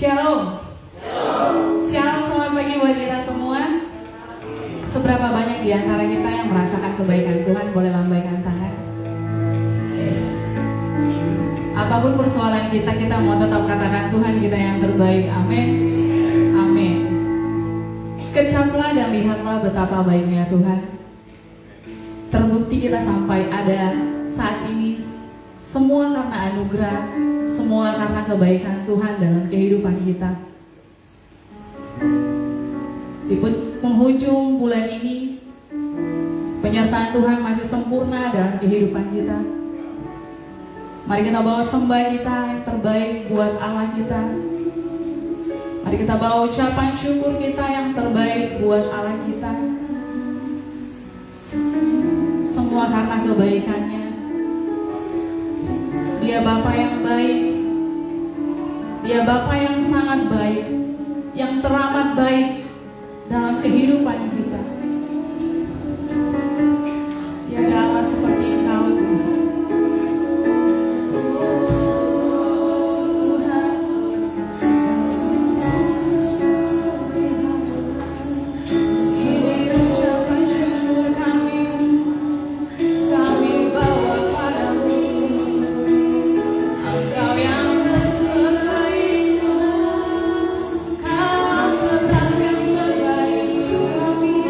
Shalom. Shalom, selamat pagi buat kita semua. Seberapa banyak di antara kita yang merasakan kebaikan Tuhan? Boleh lambaikan tangan. Yes. Apapun persoalan kita, kita mau tetap katakan Tuhan kita yang terbaik. Amin. Amin. Kecaplah dan lihatlah betapa baiknya Tuhan. Terbukti kita sampai ada saat ini semua karena anugerah, semua karena kebaikan Tuhan dalam kehidupan kita. Di penghujung bulan ini, penyertaan Tuhan masih sempurna dalam kehidupan kita. Mari kita bawa sembah kita yang terbaik buat Allah kita. Mari kita bawa ucapan syukur kita yang terbaik buat Allah kita. Semua karena kebaikannya. Dia Bapa yang baik. Dia Bapa yang sangat baik, yang teramat baik dalam kehidupan kita. Tiada Allah seperti Engkau Tuhan. Kau tetap yang terbaik.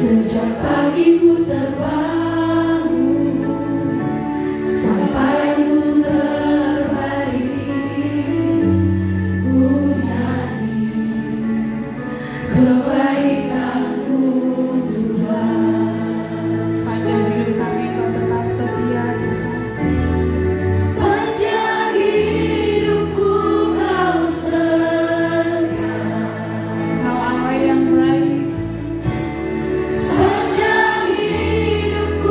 Sejak pagi ku terbangun sampai ku terbaring, ku nyanyi kebaikan-Mu Tuhan. Sepanjang hidup kami Kau tetap setia Tuhan. Sepanjang hidupku Kau setia, Kau Allah yang baik. sepanjang hidupku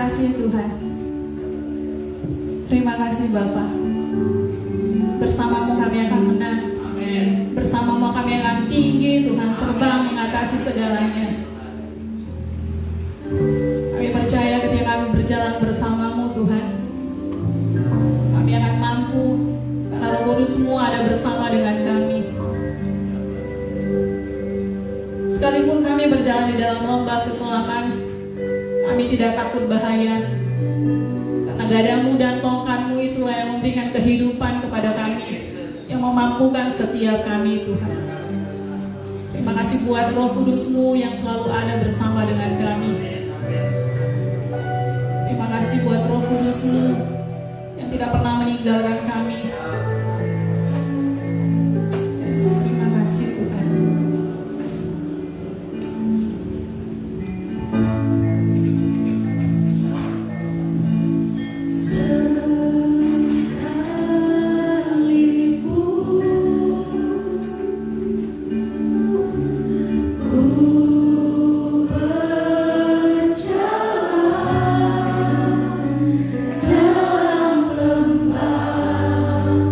kasih Tuhan. Terima kasih Bapa. Bersamamu kami akan menang. Bersamamu kami akan tinggi Tuhan, terbang mengatasi segalanya. Kami percaya ketika kami berjalan bersamamu Tuhan, kami akan mampu karena Roh Kudus-Mu ada bersama dengan kami. Sekalipun kami berjalan di dalam lembah kekelaman, kami tidak takut bahaya. Karena gadamu dan tongkatmu itulah yang memberikan kehidupan kepada kami, yang memampukan setiap kami Tuhan. Terima kasih buat Roh Kudus-Mu yang selalu ada bersama dengan kami. Terima kasih buat Roh Kudus-Mu yang tidak pernah meninggalkan kami. Yes, terima kasih Tuhan. Dalam lembah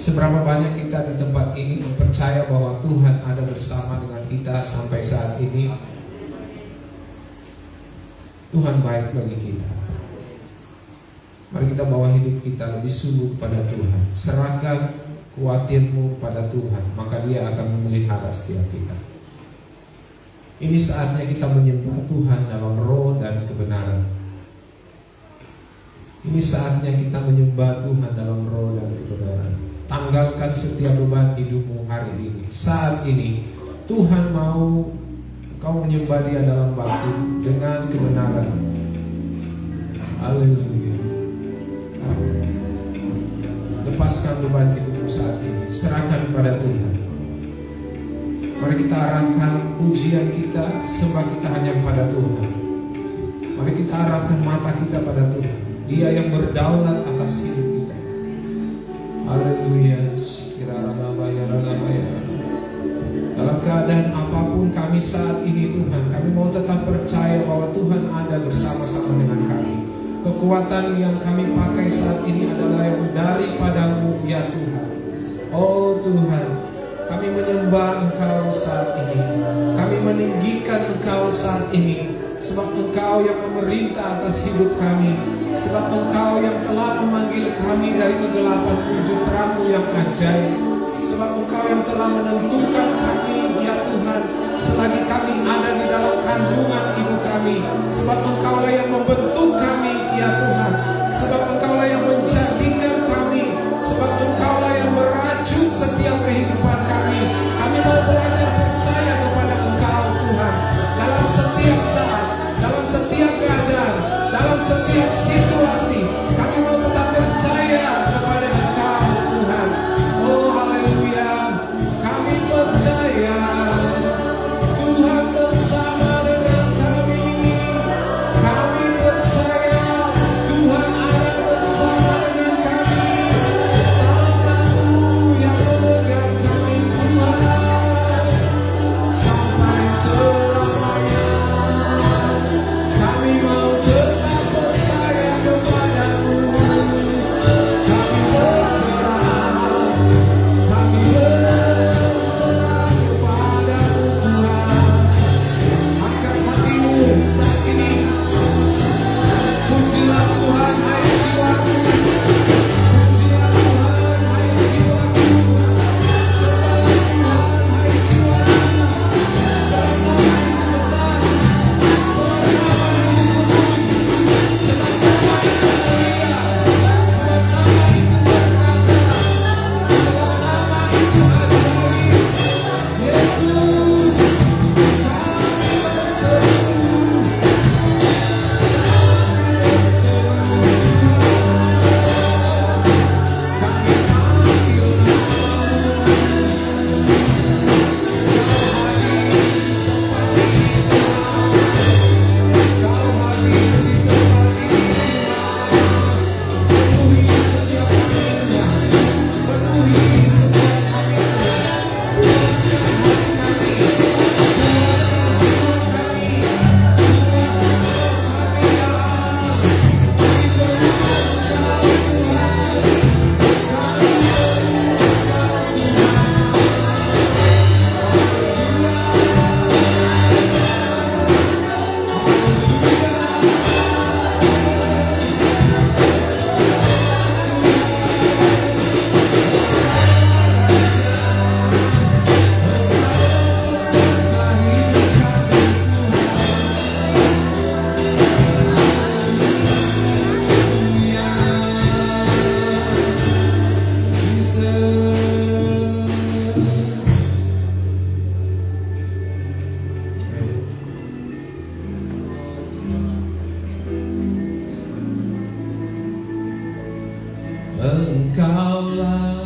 Seberapa banyak kita di tempat ini percaya bahwa Tuhan ada bersama dengan kita sampai saat ini. Tuhan baik bagi kita. Mari kita bawa hidup kita lebih sungguh pada Tuhan. Serahkan khawatirmu pada Tuhan, maka Dia akan memelihara setiap kita. Ini saatnya kita menyembah Tuhan dalam roh dan kebenaran. Ini saatnya kita menyembah Tuhan dalam roh dan kebenaran. Tanggalkan setiap beban hidupmu hari ini. Saat ini Tuhan mau kau menyembah Dia dalam batin dengan kebenaran. Haleluya. Lepaskan beban hidupmu saat ini. Serahkan kepada Tuhan. Mari kita arahkan pujian kita, sembah kita hanya kepada Tuhan. Mari kita arahkan mata kita pada Tuhan. Dia yang berdaulat atas hidup kita. Haleluya. Dalam keadaan apapun kami saat ini Tuhan, kami mau tetap percaya bahwa Tuhan ada bersama-sama dengan kami. Kekuatan yang kami pakai saat ini adalah yang daripadamu ya Tuhan. Oh Tuhan, kami menyembah Engkau saat ini. Kami meninggikan Engkau saat ini. Sebab Engkau yang memerintah atas hidup kami. Sebab Engkau yang telah memanggil kami dari kegelapan menuju terang-Mu yang ajaib. Sebab Engkau yang telah menentukan kami ya Tuhan, selagi kami ada di dalam kandungan ibu kami. Sebab Engkaulah yang membentuk kami ya Tuhan. Sebab Engkaulah yang menjadikan kami. Sebab Engkaulah yang merajut setiap kehidupan kami. Kami mau belajar percaya kepada Engkau Tuhan. Dalam setiap saat, dalam setiap keadaan, dalam setiap situasi, kami mau tetap percaya kepada Engkau Tuhan. Oh haleluya. Kami percaya Tuhan bersama dengan kami. Kami percaya Tuhan ada bersama dengan kami. Tangan-Mu yang memegang kami Tuhan, sampai selamanya. Kami mau tetap percaya kepada-Mu. Kami berserah kepada-Mu Tuhan. Angkat hatimu saat ini. Pujilah Tuhan hai jiwaku. Pujilah Tuhan hai jiwaku. Sembahlah Tuhan hai jiwaku. Sebab nama-Mu besar. Sebab nama-Mu kudus. Sebab nama-Mu mulia. Sebab nama-Mu perkasa. Sebab nama-Mu ajaib. Yesus, kami berseru. Kami panggil nama-Mu. Kau hadir di tempat ini Tuhan. Kau hadir di tempat ini Tuhan. Penuhi setiap kami-Nya. Penuhi setiap kami-Nya. Puaskan hati kami. Puaskan jiwa kami. Puaskan roh kami ya Allah. Kami berdoa Engkau Tuhan. Kami berdoa Engkaulah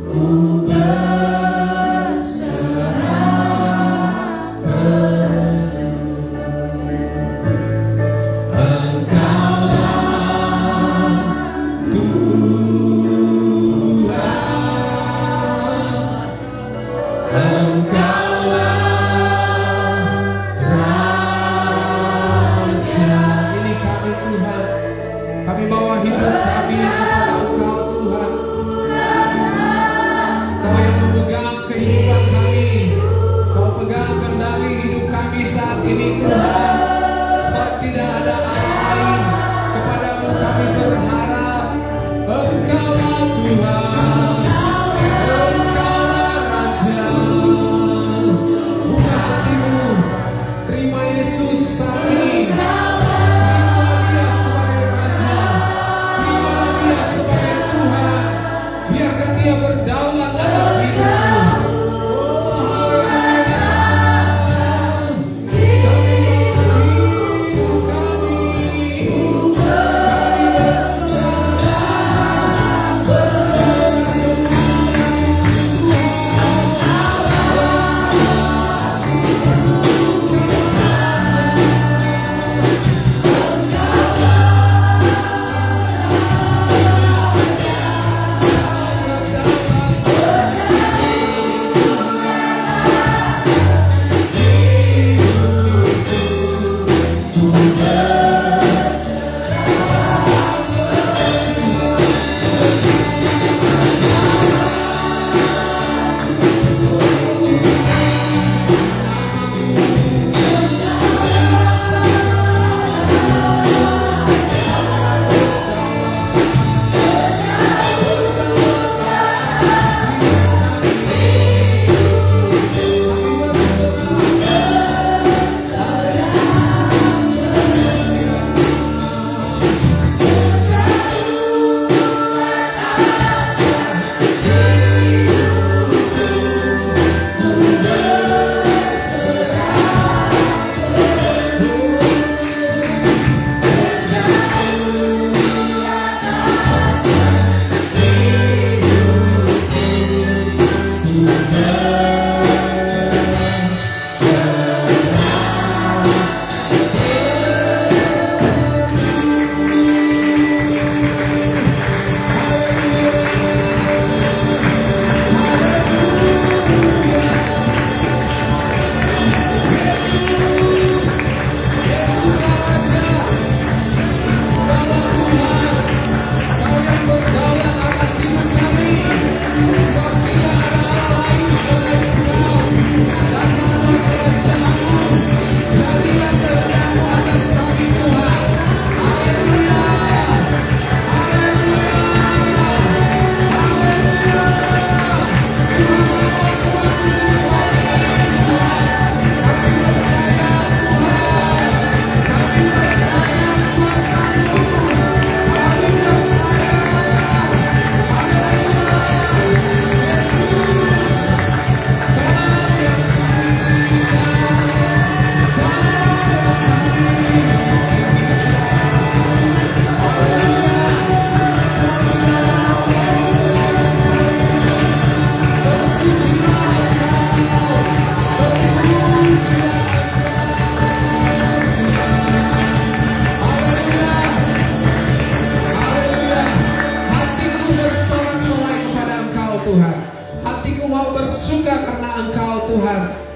Ku berserah Engkaulah Raja. Ini kami Tuhan, kami bawa hidup kami kepada Engkau Tuhan. Kau yang memegang kehidupan kami, Kau pegang kendali hidup kami saat ini Tuhan. Sebab tidak ada arah lain, kepadamu kami berharap. Engkaulah Tuhan, Engkaulah Raja. Buka hatimu, terima Yesus saat ini. Terima Dia sebagai Raja, terima Dia sebagai Tuhan. Biarkan Dia berdaulat atas hidupmu. Oh, haleluya.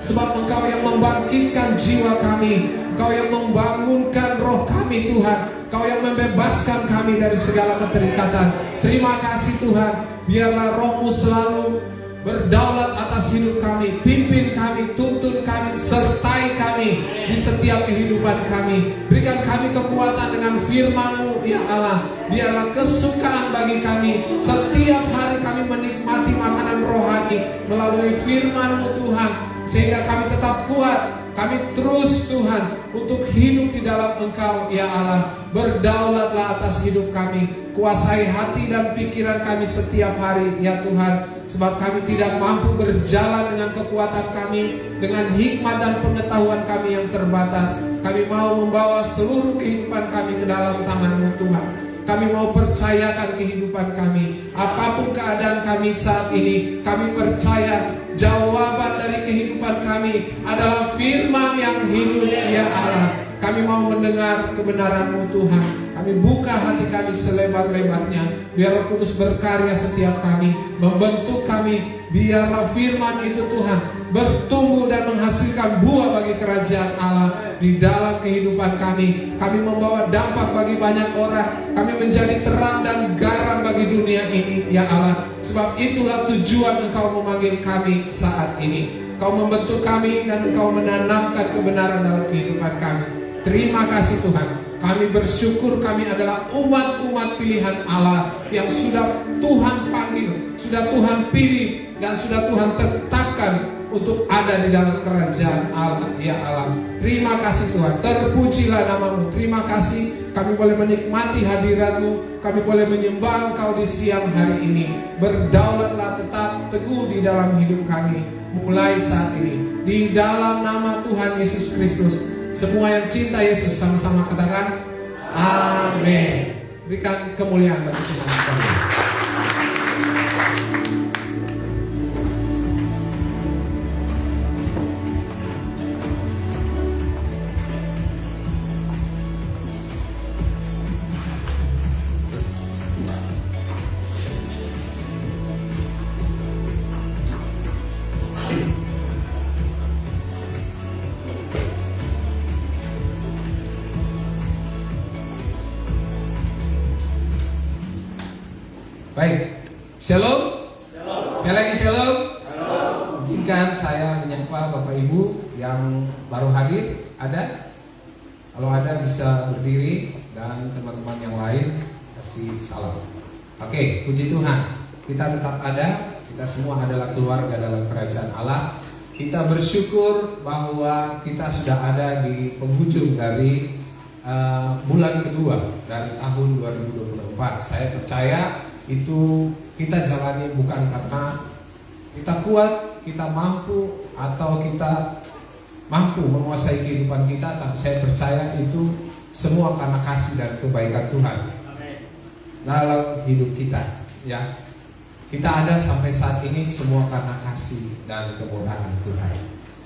Sebab Engkau yang membangkitkan jiwa kami, Engkau yang membangunkan roh kami Tuhan, Engkau yang membebaskan kami dari segala keterikatan. Terima kasih Tuhan, biarlah roh-Mu selalu berdaulat atas hidup kami, pimpin kami, tuntun kami, sertai kami di setiap kehidupan kami. Berikan kami kekuatan dengan firman-Mu ya Allah. Biarlah kesukaan bagi kami setiap hari kami menikmati makanan rohani melalui firman-Mu Tuhan, sehingga kami tetap kuat. Kami terus Tuhan untuk hidup di dalam Engkau ya Allah. Berdaulatlah atas hidup kami, kuasai hati dan pikiran kami setiap hari ya Tuhan. Sebab kami tidak mampu berjalan dengan kekuatan kami, dengan hikmat dan pengetahuan kami yang terbatas. Kami mau membawa seluruh kehidupan kami ke dalam tangan-Mu Tuhan. Kami mau percayakan kehidupan kami, apapun keadaan kami saat ini, kami percaya jawaban dari kehidupan kami adalah firman yang hidup ya Allah. Kami mau mendengar kebenaran-Mu Tuhan. Kami buka hati kami selebar-lebarnya. Biar Roh Kudus berkarya setiap kami, membentuk kami biarlah firman itu Tuhan bertumbuh dan menghasilkan buah bagi kerajaan Allah di dalam kehidupan kami. Kami membawa dampak bagi banyak orang. Kami menjadi terang dan garam bagi dunia ini, ya Allah. Sebab itulah tujuan Engkau memanggil kami saat ini. Engkau membentuk kami dan Engkau menanamkan kebenaran dalam kehidupan kami. Terima kasih Tuhan. Kami bersyukur kami adalah umat-umat pilihan Allah yang sudah Tuhan panggil, sudah Tuhan pilih, dan sudah Tuhan tetapkan untuk ada di dalam kerajaan Allah, ya Allah. Terima kasih Tuhan, terpujilah nama-Mu. Terima kasih kami boleh menikmati hadirat-Mu, kami boleh menyembah Engkau di siang hari ini. Berdaulatlah tetap teguh di dalam hidup kami mulai saat ini, di dalam nama Tuhan Yesus Kristus. Semua yang cinta Yesus sama-sama katakan amin. Berikan kemuliaan bagi Tuhan kami. Baik, shalom. Sekali lagi shalom. Izinkan saya menyapa Bapak Ibu yang baru hadir. Ada? Kalau ada bisa berdiri, dan teman-teman yang lain kasih salam. Oke, puji Tuhan. Kita tetap ada. Kita semua adalah keluarga dalam kerajaan Allah. Kita bersyukur bahwa kita sudah ada di penghujung dari bulan kedua dari tahun 2024. Saya percaya itu kita jalani bukan karena kita kuat, kita mampu, atau kita mampu menguasai kehidupan kita, tapi saya percaya itu semua karena kasih dan kebaikan Tuhan dalam hidup kita, ya. Kita ada sampai saat ini semua karena kasih dan kemurahan Tuhan.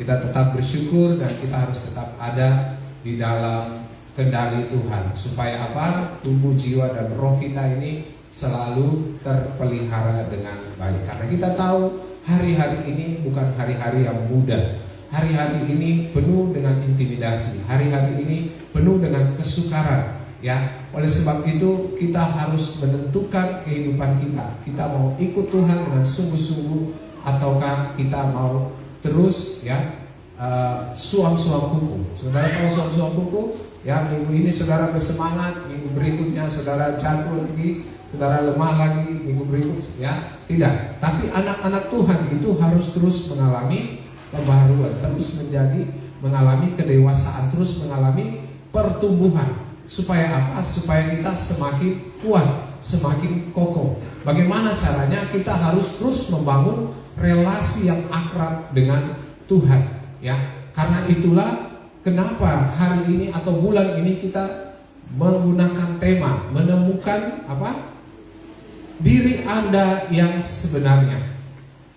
Kita tetap bersyukur dan kita harus tetap ada di dalam kendali Tuhan, supaya apa? Tubuh, jiwa, dan roh kita ini selalu terpelihara dengan baik. Karena kita tahu hari-hari ini bukan hari-hari yang mudah. Hari-hari ini penuh dengan intimidasi. Hari-hari ini penuh dengan kesukaran, ya. Oleh sebab itu kita harus menentukan kehidupan kita. Kita mau ikut Tuhan dengan sungguh-sungguh, ataukah kita mau terus, ya, suam-suam kuku. Saudara tahu suam-suam kuku? Ya, minggu ini saudara bersemangat, minggu berikutnya saudara jatuh lagi, saudara lemah lagi, minggu berikut, ya. Tidak. Tapi anak-anak Tuhan itu harus terus mengalami pembaharuan, terus mengalami kedewasaan, terus mengalami pertumbuhan. Supaya apa? Supaya kita semakin kuat, semakin kokoh. Bagaimana caranya? Kita harus terus membangun relasi yang akrab dengan Tuhan, ya. Karena itulah kenapa hari ini atau bulan ini kita menggunakan tema menemukan apa? Diri Anda yang sebenarnya.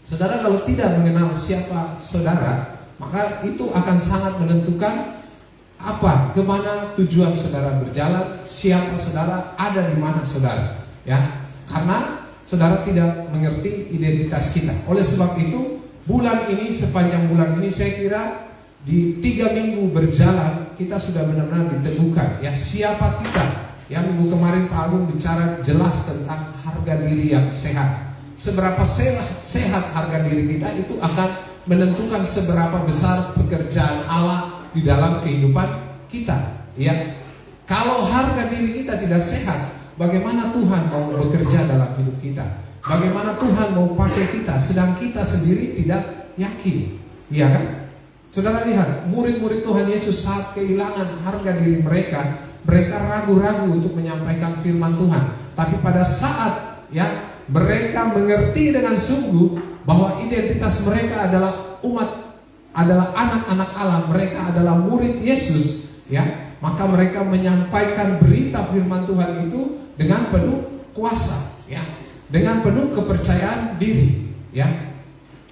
Saudara kalau tidak mengenal siapa saudara, maka itu akan sangat menentukan apa, kemana tujuan saudara berjalan, siapa saudara, ada di mana saudara, ya. Karena saudara tidak mengerti identitas kita. Oleh sebab itu bulan ini, sepanjang bulan ini saya kira di 3 minggu berjalan kita sudah benar-benar diteguhkan, ya, siapa kita. Ya, minggu kemarin Pak Agung bicara jelas tentang harga diri yang sehat. Seberapa sehat harga diri kita itu akan menentukan seberapa besar pekerjaan Allah di dalam kehidupan kita, ya. Kalau harga diri kita tidak sehat, bagaimana Tuhan mau bekerja dalam hidup kita? Bagaimana Tuhan mau pakai kita sedang kita sendiri tidak yakin, iya kan? Saudara lihat, murid-murid Tuhan Yesus saat kehilangan harga diri mereka ragu-ragu untuk menyampaikan firman Tuhan. Tapi pada saat, ya, mereka mengerti dengan sungguh bahwa identitas mereka adalah umat, adalah anak-anak Allah, mereka adalah murid Yesus, ya, maka mereka menyampaikan berita firman Tuhan itu dengan penuh kuasa, ya, dengan penuh kepercayaan diri, ya.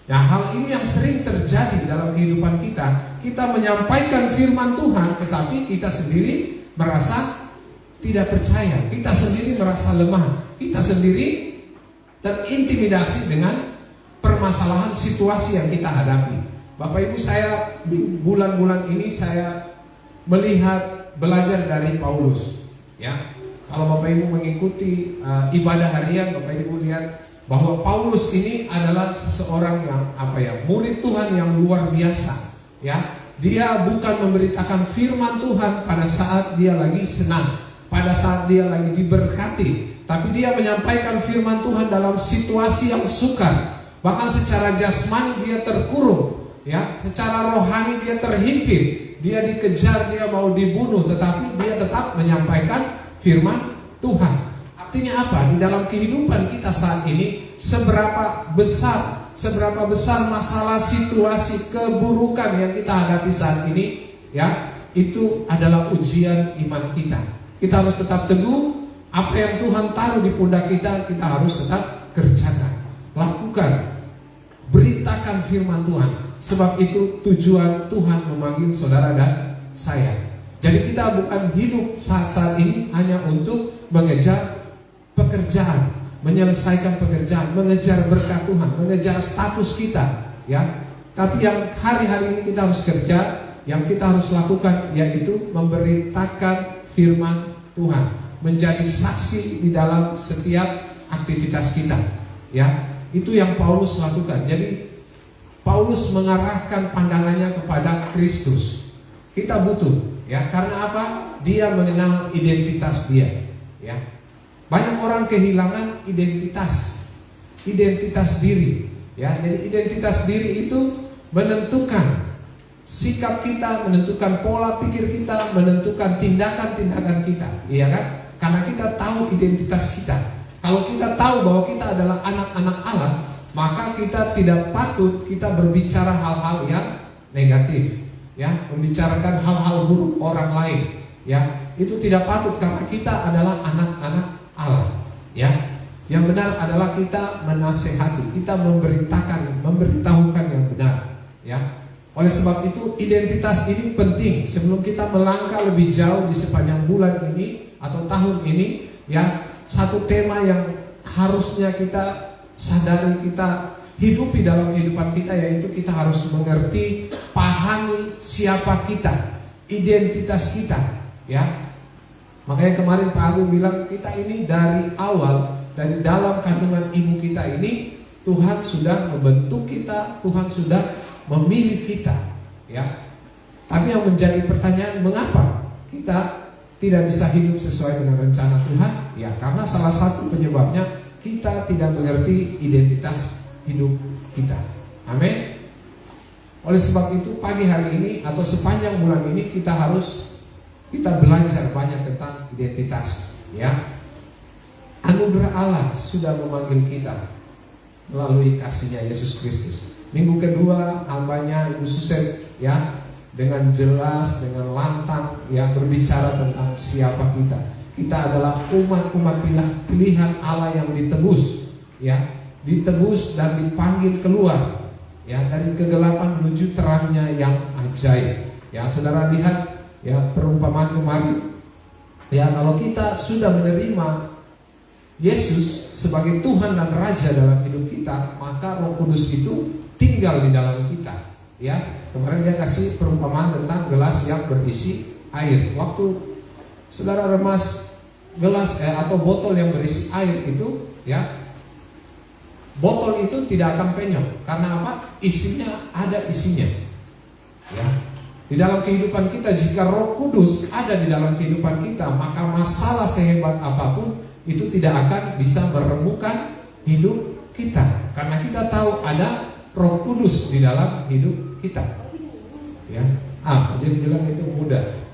Nah, hal ini yang sering terjadi dalam kehidupan kita. Kita menyampaikan firman Tuhan, tetapi kita sendiri merasa tidak percaya, kita sendiri merasa lemah, kita sendiri terintimidasi dengan permasalahan situasi yang kita hadapi. Bapak Ibu, saya di bulan-bulan ini saya melihat belajar dari Paulus. Ya, kalau Bapak Ibu mengikuti ibadah harian, Bapak Ibu lihat bahwa Paulus ini adalah seseorang yang murid Tuhan yang luar biasa. Ya, dia bukan memberitakan firman Tuhan pada saat dia lagi senang, pada saat dia lagi diberkati, tapi dia menyampaikan firman Tuhan dalam situasi yang sukar. Bahkan secara jasmani dia terkurung, ya, secara rohani dia terhimpit, dia dikejar, dia mau dibunuh, tetapi dia tetap menyampaikan firman Tuhan. Artinya apa? Di dalam kehidupan kita saat ini, seberapa besar masalah, situasi, keburukan yang kita hadapi saat ini, ya, itu adalah ujian iman kita. Kita harus tetap teguh. Apa yang Tuhan taruh di pundak kita, kita harus tetap kerjakan, lakukan, beritakan firman Tuhan. Sebab itu tujuan Tuhan memanggil saudara dan saya. Jadi kita bukan hidup saat-saat ini hanya untuk mengejar pekerjaan, menyelesaikan pekerjaan, mengejar berkat Tuhan, mengejar status kita, ya. Tapi yang hari-hari ini kita harus kerja, yang kita harus lakukan yaitu memberitakan firman Tuhan, menjadi saksi di dalam setiap aktivitas kita, ya. Itu yang Paulus lakukan. Jadi Paulus mengarahkan pandangannya kepada Kristus. Kita butuh, ya, karena apa? Dia mengenal identitas dia, ya. Banyak orang kehilangan identitas diri, ya. Jadi identitas diri itu menentukan sikap kita, menentukan pola pikir kita, menentukan tindakan-tindakan kita, iya kan? Karena kita tahu identitas kita. Kalau kita tahu bahwa kita adalah anak-anak Allah, maka kita tidak patut kita berbicara hal-hal yang negatif, ya, membicarakan hal-hal buruk orang lain, ya. Itu tidak patut karena kita adalah anak-anak Allah, ya. Yang benar adalah kita menasehati, kita memberitahukan yang benar, ya. Oleh sebab itu identitas ini penting. Sebelum kita melangkah lebih jauh di sepanjang bulan ini atau tahun ini, ya, satu tema yang harusnya kita sadari, kita hidupi dalam kehidupan kita, yaitu kita harus mengerti, pahami siapa kita, identitas kita, ya. Makanya kemarin Pak Agung bilang kita ini dari awal, dari dalam kandungan ibu kita ini Tuhan sudah membentuk kita, Tuhan sudah memilih kita, ya. Tapi yang menjadi pertanyaan, mengapa kita tidak bisa hidup sesuai dengan rencana Tuhan? Ya, karena salah satu penyebabnya kita tidak mengerti identitas hidup kita. Amin. Oleh sebab itu pagi hari ini atau sepanjang bulan ini kita belajar banyak tentang identitas, ya. Anugerah Allah sudah memanggil kita melalui kasih-Nya Yesus Kristus. Minggu kedua hambanya Ibu Suset, ya, dengan jelas, dengan lantang, ya, berbicara tentang siapa kita. Kita adalah umat-umat pilihan Allah yang ditebus, ya, ditebus dan dipanggil keluar, ya, dari kegelapan menuju terangnya yang ajaib. Ya, saudara lihat, ya, perumpamaan kemarin, ya, kalau kita sudah menerima Yesus sebagai Tuhan dan Raja dalam hidup kita, maka Roh Kudus itu tinggal di dalam kita, ya. Kemarin dia kasih perumpamaan tentang gelas yang berisi air. Waktu saudara remas gelas atau botol yang berisi air itu, ya, botol itu tidak akan penyok. Karena apa? Isinya ada isinya, ya. Di dalam kehidupan kita, jika Roh Kudus ada di dalam kehidupan kita, maka masalah sehebat apapun itu tidak akan bisa merembukan hidup kita. Karena kita tahu ada Roh Kudus di dalam hidup kita, ya. Jadi bilang itu mudah,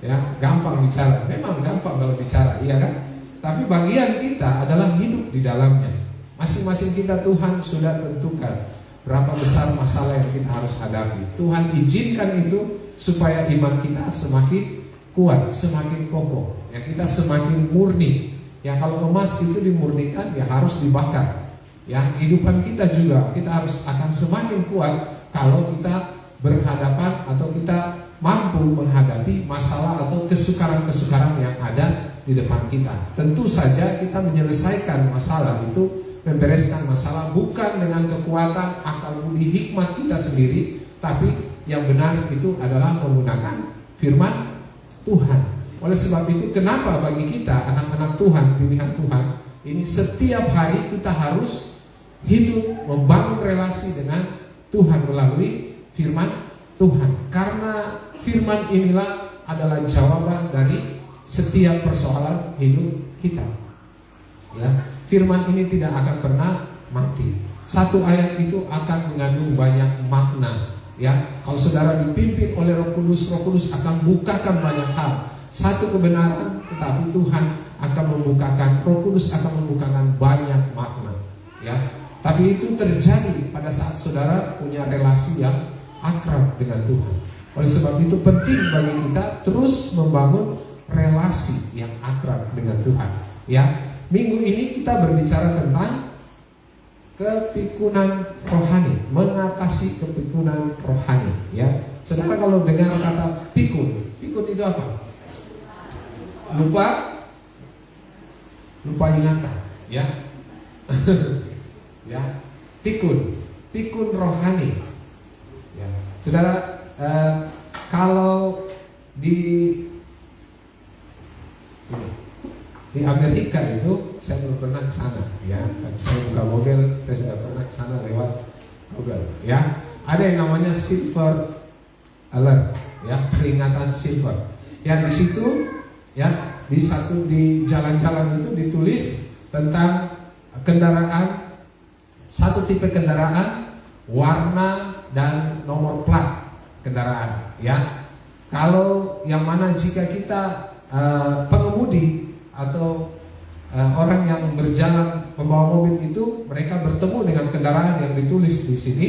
ya, gampang bicara. Memang gampang kalau bicara, iya kan? Tapi bagian kita adalah hidup di dalamnya. Masing-masing kita Tuhan sudah tentukan berapa besar masalah yang kita harus hadapi. Tuhan izinkan itu supaya iman kita semakin kuat, semakin kokoh, ya, kita semakin murni. Ya, kalau emas itu dimurnikan, ya harus dibakar. Ya, kehidupan kita juga kita harus akan semakin kuat kalau kita berhadapan atau kita mampu menghadapi masalah atau kesukaran-kesukaran yang ada di depan kita. Tentu saja kita menyelesaikan masalah itu membereskan masalah bukan dengan kekuatan, akal budi, hikmat kita sendiri, tapi yang benar itu adalah menggunakan firman Tuhan. Oleh sebab itu, kenapa bagi kita anak-anak Tuhan, pilihan Tuhan, ini setiap hari kita harus hidup membangun relasi dengan Tuhan melalui firman Tuhan. Karena firman inilah adalah jawaban dari setiap persoalan hidup kita. Ya, firman ini tidak akan pernah mati. Satu ayat itu akan mengandung banyak makna. Ya, kalau saudara dipimpin oleh Roh Kudus akan bukakan banyak hal. Satu kebenaran, tetapi Tuhan akan membukakan, Roh Kudus akan membukakan banyak makna. Ya, tapi itu terjadi pada saat saudara punya relasi yang akrab dengan Tuhan. Oleh sebab itu penting bagi kita terus membangun relasi yang akrab dengan Tuhan. Ya, minggu ini kita berbicara tentang kepikunan rohani, mengatasi kepikunan rohani. Ya, saudara kalau dengar kata pikun itu apa? Lupa ingatan. Ya, ya, pikun rohani. Ya, saudara, kalau di Amerika itu saya belum pernah ke sana, ya. Saya buka Google, saya sudah pernah ke sana lewat Google, ya. Ada yang namanya silver alert, ya, peringatan silver. Yang di situ, ya, di jalan-jalan itu ditulis tentang kendaraan, satu tipe kendaraan, warna dan nomor plat kendaraan, ya. Kalau yang mana jika kita pengemudi atau orang yang berjalan membawa mobil itu, mereka bertemu dengan kendaraan yang ditulis di sini,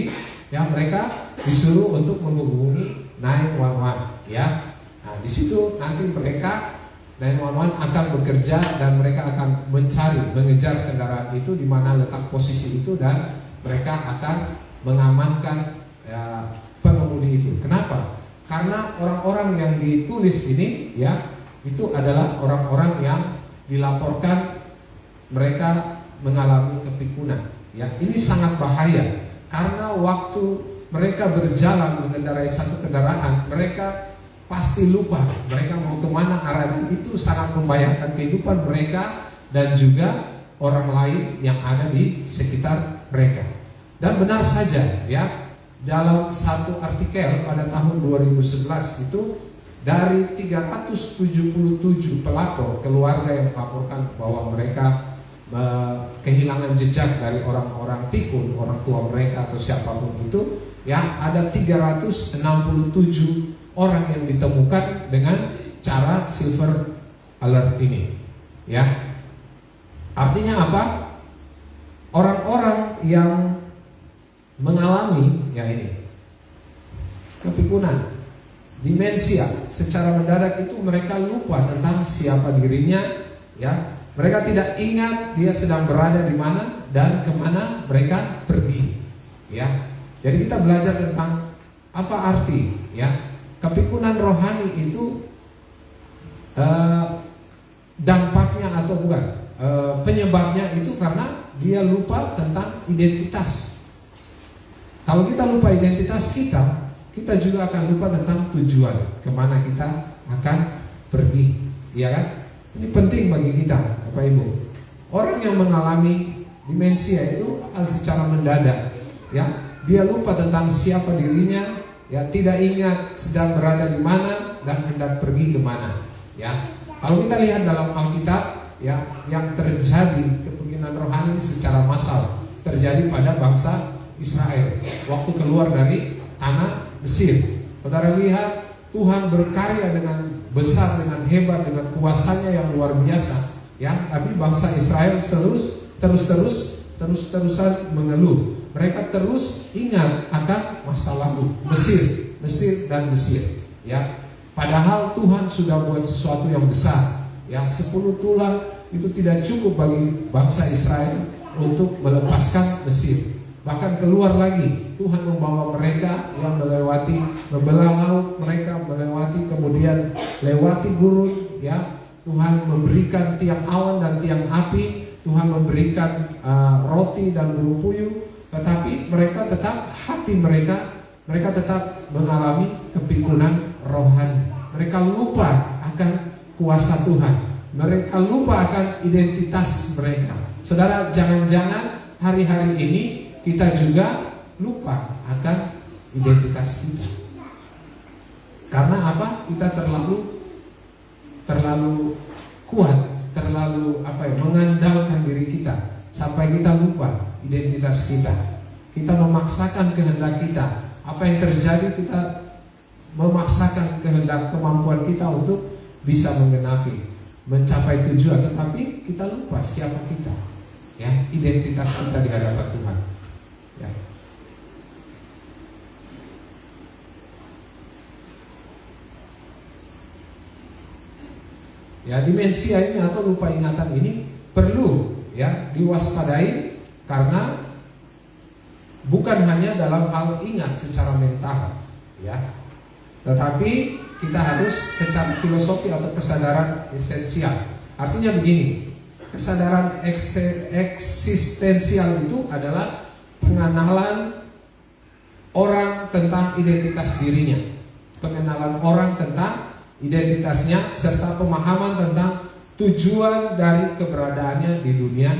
ya, mereka disuruh untuk menghubungi 911, ya. Nah, di situ nanti mereka 911 akan bekerja dan mereka akan mengejar kendaraan itu di mana letak posisi itu, dan mereka akan mengamankan, ya, pengemudi itu. Kenapa? Karena orang-orang yang ditulis ini, ya, itu adalah orang-orang yang dilaporkan mereka mengalami kepikunan. Ya, ini sangat bahaya karena waktu mereka berjalan mengendarai satu kendaraan, mereka pasti lupa mereka mau kemana arahnya. Itu sangat membahayakan kehidupan mereka dan juga orang lain yang ada di sekitar mereka. Dan benar saja, ya, dalam satu artikel pada tahun 2011 itu, dari 377 pelapor keluarga yang melaporkan bahwa mereka kehilangan jejak dari orang-orang pikun, orang tua mereka atau siapapun itu, ya, ada 367 orang yang ditemukan dengan cara silver alert ini, ya. Artinya apa? Orang-orang yang mengalami, ya, ini kepikunan, demensia secara mendadak itu, mereka lupa tentang siapa dirinya, ya. Mereka tidak ingat dia sedang berada di mana dan kemana mereka pergi, ya. Jadi kita belajar tentang apa arti, ya, kepikunan rohani itu. Dampaknya atau bukan, penyebabnya itu karena dia lupa tentang identitas. Kalau kita lupa identitas kita juga akan lupa tentang tujuan kemana kita akan pergi, ya kan? Ini penting bagi kita, Bapak Ibu. Orang yang mengalami demensia itu hal secara mendadak, ya, dia lupa tentang siapa dirinya, ya, tidak ingat sedang berada di mana dan hendak pergi kemana, ya. Kalau kita lihat dalam Alkitab, ya, yang terjadi kepikunan rohani secara massal terjadi pada bangsa Israel waktu keluar dari tanah Mesir. Saudara lihat Tuhan berkarya dengan besar, dengan hebat, dengan kuasanya yang luar biasa, ya. Tapi bangsa Israel terus-terusan mengeluh. Mereka terus ingat akan masa lalu Mesir, ya. Padahal Tuhan sudah buat sesuatu yang besar, ya. 10 tulah itu tidak cukup bagi bangsa Israel untuk melepaskan Mesir. Bahkan keluar lagi, Tuhan membawa mereka yang membelah laut, mereka melewati, kemudian lewati gurun, ya. Tuhan memberikan tiang awan dan tiang api, Tuhan memberikan roti dan burung puyuh, tetapi mereka tetap, hati mereka tetap mengalami kepikunan rohani. Mereka lupa akan kuasa Tuhan. Mereka lupa akan identitas mereka. Saudara, jangan-jangan hari-hari ini kita juga lupa akan identitas kita. Karena apa? Kita terlalu kuat, terlalu mengandalkan diri kita sampai kita lupa identitas kita. Kita memaksakan kehendak kita. Apa yang terjadi, kita memaksakan kehendak, kemampuan kita untuk bisa mencapai tujuan, tetapi kita lupa siapa kita, ya, identitas kita di hadapan Tuhan. Ya. Ya, demensia ini atau lupa ingatan ini perlu ya diwaspadai, karena bukan hanya dalam hal ingat secara mental, ya, tetapi kita harus secara filosofi atau kesadaran esensial. Artinya begini, kesadaran eksistensial itu adalah pengenalan orang tentang identitas dirinya, pengenalan orang tentang identitasnya, serta pemahaman tentang tujuan dari keberadaannya di dunia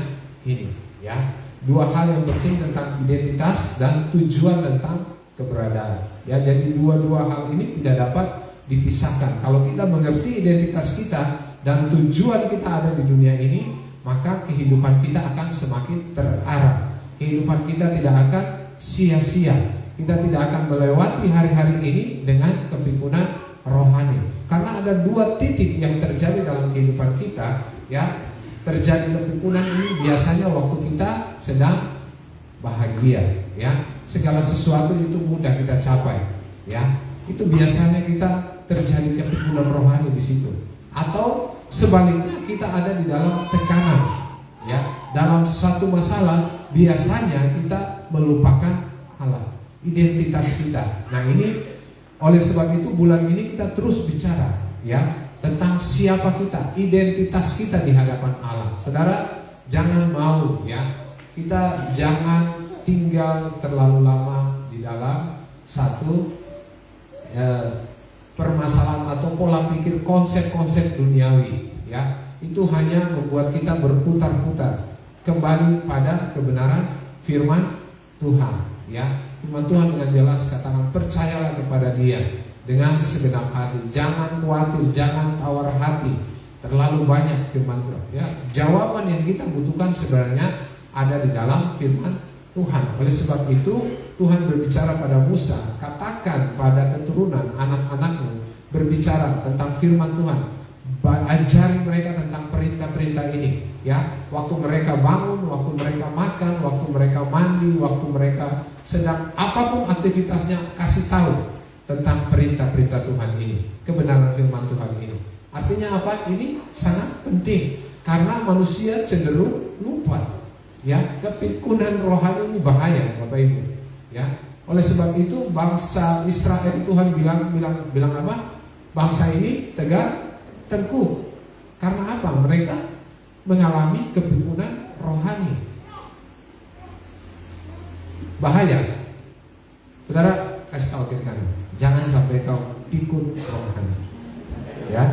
ini, ya. Dua hal yang penting tentang identitas dan tujuan tentang keberadaan, ya. Jadi dua-dua hal ini tidak dapat dipisahkan. Kalau kita mengerti identitas kita dan tujuan kita ada di dunia ini, maka kehidupan kita akan semakin terarah. Kehidupan kita tidak akan sia-sia. Kita tidak akan melewati hari-hari ini dengan kepikunan rohani. Karena ada dua titik yang terjadi dalam kehidupan kita, ya. Terjadi kepikunan ini biasanya waktu kita sedang bahagia, ya. Segala sesuatu itu mudah kita capai, ya. Itu biasanya kita terjadi kepikunan rohani di situ. Atau sebaliknya, kita ada di dalam tekanan, ya. Dalam satu masalah biasanya kita melupakan Allah, identitas kita. Nah, ini oleh sebab itu bulan ini kita terus bicara, ya, tentang siapa kita, identitas kita di hadapan Allah. Saudara, jangan mau, ya, kita jangan tinggal terlalu lama di dalam satu permasalahan atau pola pikir konsep-konsep duniawi, ya. Itu hanya membuat kita berputar-putar kembali pada kebenaran firman Tuhan, ya. Firman Tuhan dengan jelas katakan, percayalah kepada Dia dengan segenap hati, jangan khawatir, jangan tawar hati. Terlalu banyak firman Tuhan, ya. Jawaban yang kita butuhkan sebenarnya ada di dalam firman Tuhan. Oleh sebab itu Tuhan berbicara pada Musa, katakan pada keturunan anak-anakmu, berbicara tentang firman Tuhan, ajari mereka tentang perintah-perintah ini, ya. Waktu mereka bangun, waktu mereka makan, waktu mereka mandi, waktu mereka sedang apapun aktivitasnya, kasih tahu tentang perintah-perintah Tuhan ini, kebenaran firman Tuhan ini. Artinya apa? Ini sangat penting karena manusia cenderung lupa, ya. Kepikunan rohani ini bahaya, Bapak Ibu, ya. Oleh sebab itu bangsa Israel, Tuhan bilang apa? Bangsa ini tegak tengkuk. Karena apa? Mereka mengalami kepikunan rohani. Bahaya. Saudara, kasih tahu kita, jangan sampai kau pikun rohani, ya.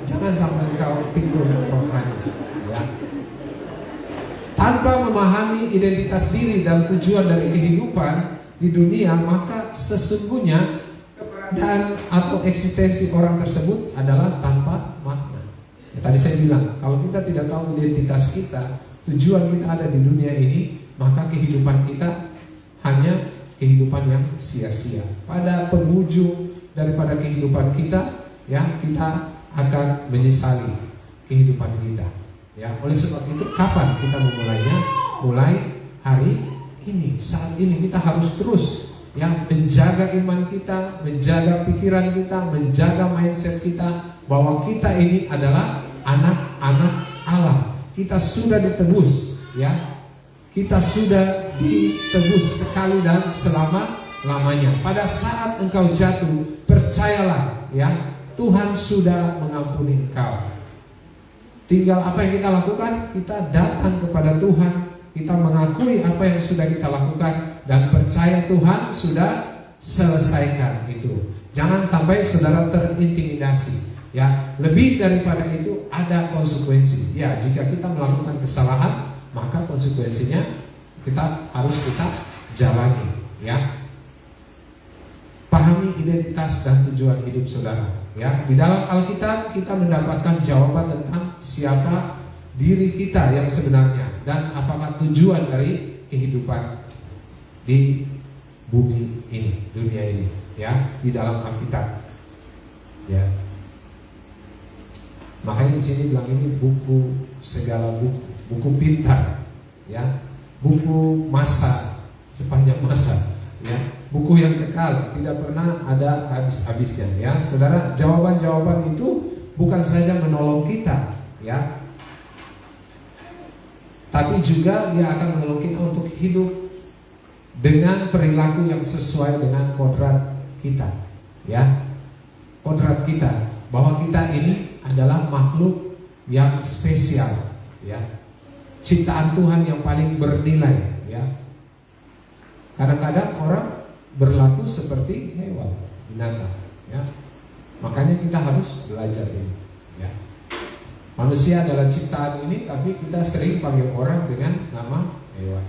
Jangan sampai kau pikun rohani, ya. Tanpa memahami identitas diri dan tujuan dari kehidupan di dunia, maka sesungguhnya keberadaan atau eksistensi orang tersebut adalah tanpa makna. Ya, tadi saya bilang, kalau kita tidak tahu identitas kita, tujuan kita ada di dunia ini, maka kehidupan kita hanya kehidupan yang sia-sia. Pada penghujung daripada kehidupan kita, ya, kita akan menyesali kehidupan kita. Ya, oleh sebab itu kapan kita memulainya? Mulai hari ini, saat ini kita harus terus, ya, menjaga iman kita, menjaga pikiran kita, menjaga mindset kita, bahwa kita ini adalah anak-anak Allah. Kita sudah ditebus, ya. Kita sudah ditebus sekali dan selama-lamanya. Pada saat engkau jatuh, percayalah, ya, Tuhan sudah mengampuni engkau. tinggal apa yang kita lakukan, kita datang kepada Tuhan, kita mengakui apa yang sudah kita lakukan dan percaya Tuhan sudah selesaikan itu. Jangan sampai saudara terintimidasi. Ya, lebih daripada itu ada konsekuensi. Ya, jika kita melakukan kesalahan, maka konsekuensinya harus kita jalani. Ya, pahami identitas dan tujuan hidup saudara. Ya, di dalam Alkitab kita mendapatkan jawaban tentang siapa diri kita yang sebenarnya dan apakah tujuan dari kehidupan di bumi ini, dunia ini. Ya, di dalam Alkitab. Ya. Makanya di sini bilang ini buku segala buku, buku pintar, ya, buku masa sepanjang masa, ya, buku yang kekal, tidak pernah ada habis-habisnya, ya, saudara. Jawaban-jawaban itu bukan saja menolong kita, ya, tapi juga dia akan menolong kita untuk hidup dengan perilaku yang sesuai dengan kodrat kita, ya, kodrat kita, bahwa kita ini adalah makhluk yang spesial, ya, ciptaan Tuhan yang paling bernilai, ya. Kadang-kadang orang berlaku seperti hewan, binatang, ya. Makanya kita harus belajar ini, ya. Manusia adalah ciptaan ini, tapi kita sering panggil orang dengan nama hewan.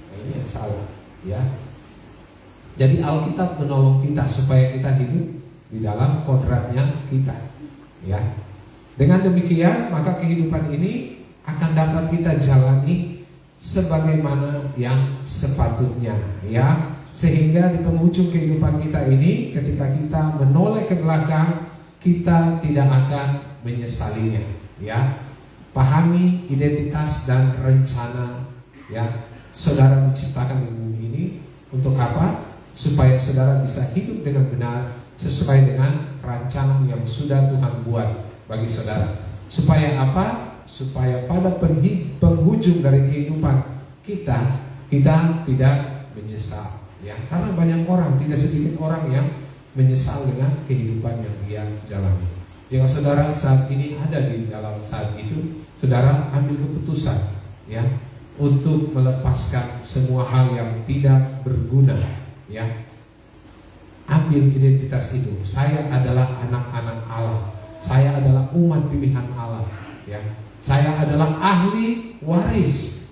Nah, ini yang salah, ya. Jadi Alkitab menolong kita supaya kita hidup di dalam kodratnya kita. Ya, dengan demikian maka kehidupan ini akan dapat kita jalani sebagaimana yang sepatutnya, ya, sehingga di penghujung kehidupan kita ini, ketika kita menoleh ke belakang, kita tidak akan menyesalinya, ya. Pahami identitas dan rencana, ya, saudara diciptakan di bumi ini untuk apa? Supaya saudara bisa hidup dengan benar sesuai dengan rancangan yang sudah Tuhan buat bagi saudara. Supaya apa? Supaya pada penghujung dari kehidupan kita tidak menyesal, ya. Karena banyak orang, tidak sedikit orang yang menyesal dengan kehidupan yang dia jalani. Jika saudara saat ini ada di dalam saat itu, saudara ambil keputusan, ya, untuk melepaskan semua hal yang tidak berguna, ya. Ambil identitas itu. Saya adalah anak-anak Allah. Saya adalah umat pilihan Allah, ya. Saya adalah ahli waris,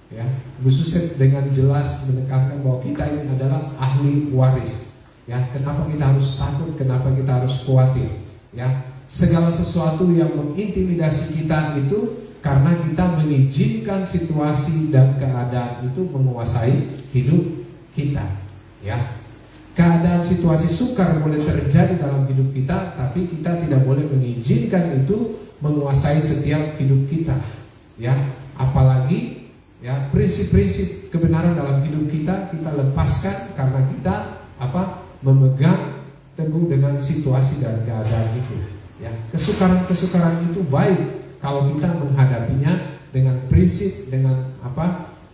ya. Khususnya dengan jelas menekankan bahwa kita ini adalah ahli waris, ya. Kenapa kita harus takut? Kenapa kita harus khawatir? Ya, segala sesuatu yang mengintimidasi kita itu karena kita mengizinkan situasi dan keadaan itu menguasai hidup kita, ya. Keadaan situasi sukar boleh terjadi dalam hidup kita, tapi kita tidak boleh mengizinkan itu menguasai setiap hidup kita, ya. Apalagi, ya, prinsip-prinsip kebenaran dalam hidup kita lepaskan karena kita memegang teguh dengan situasi dan keadaan itu, ya. Kesukaran itu baik kalau kita menghadapinya dengan prinsip, dengan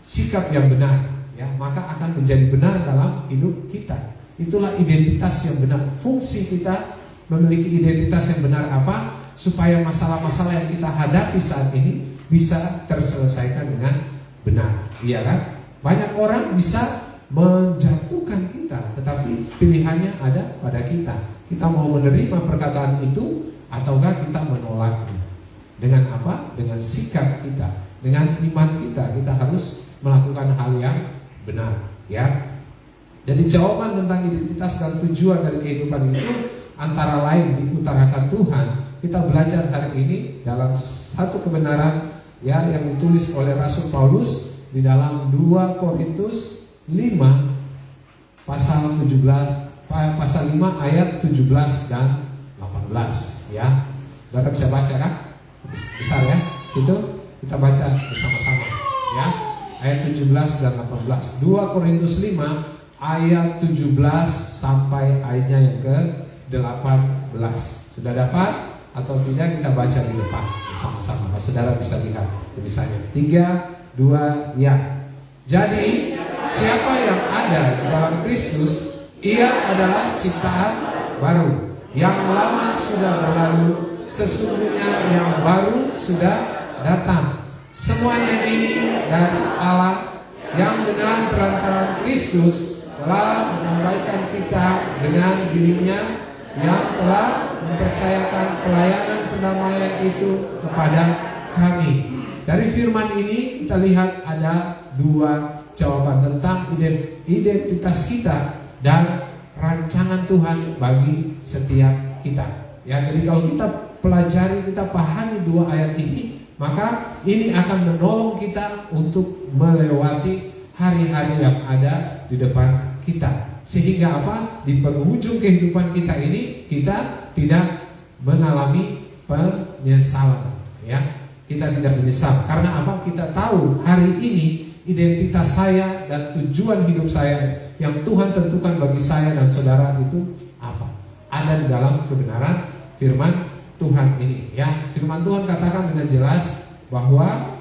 sikap yang benar, ya, maka akan menjadi benar dalam hidup kita. Itulah identitas yang benar. Fungsi kita memiliki identitas yang benar supaya masalah-masalah yang kita hadapi saat ini bisa terselesaikan dengan benar, iya kan? Banyak orang bisa menjatuhkan kita, tetapi pilihannya ada pada kita. Kita mau menerima perkataan itu ataukah kita menolaknya. Dengan apa? Dengan sikap kita, dengan iman kita harus melakukan hal yang benar, ya. Jadi jawaban tentang identitas dan tujuan dari kehidupan itu antara lain diutarakan Tuhan. Kita belajar hari ini dalam satu kebenaran, ya, yang ditulis oleh Rasul Paulus di dalam 2 Korintus 5 pasal 5 ayat 17 dan 18, ya. Saudara bisa baca kan? Besar, ya. Itu kita baca bersama-sama, ya. Ayat 17 dan 18. 2 Korintus 5 ayat 17 sampai ayatnya yang ke-18. Sudah dapat atau tidak kita baca di depan bersama-sama. Saudara bisa lihat tulisannya. 3, 2, ya. Jadi siapa yang ada di dalam Kristus, ia adalah ciptaan baru. Yang lama sudah berlalu, sesungguhnya yang baru sudah datang. Semuanya ini dari Allah yang dengan perantaraan Kristus telah menambahkan kita dengan dirinya, yang telah mempercayakan pelayanan pendamaian itu kepada kami. Dari firman ini kita lihat ada dua jawaban tentang identitas kita dan rancangan Tuhan bagi setiap kita. Ya, jadi kalau kita pelajari, kita pahami dua ayat ini, maka ini akan menolong kita untuk melewati hari-hari yang ada di depan kita. Sehingga apa? Di penghujung kehidupan kita ini kita tidak mengalami penyesalan. Ya, kita tidak menyesal. Karena apa? Kita tahu hari ini identitas saya dan tujuan hidup saya yang Tuhan tentukan bagi saya dan saudara itu apa? Ada di dalam kebenaran firman Tuhan ini. Ya, firman Tuhan katakan dengan jelas bahwa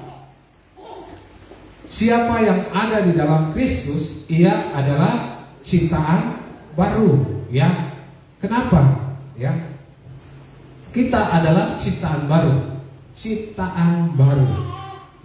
siapa yang ada di dalam Kristus, ia adalah ciptaan baru. Ya, kenapa? Ya, kita adalah ciptaan baru, ciptaan baru.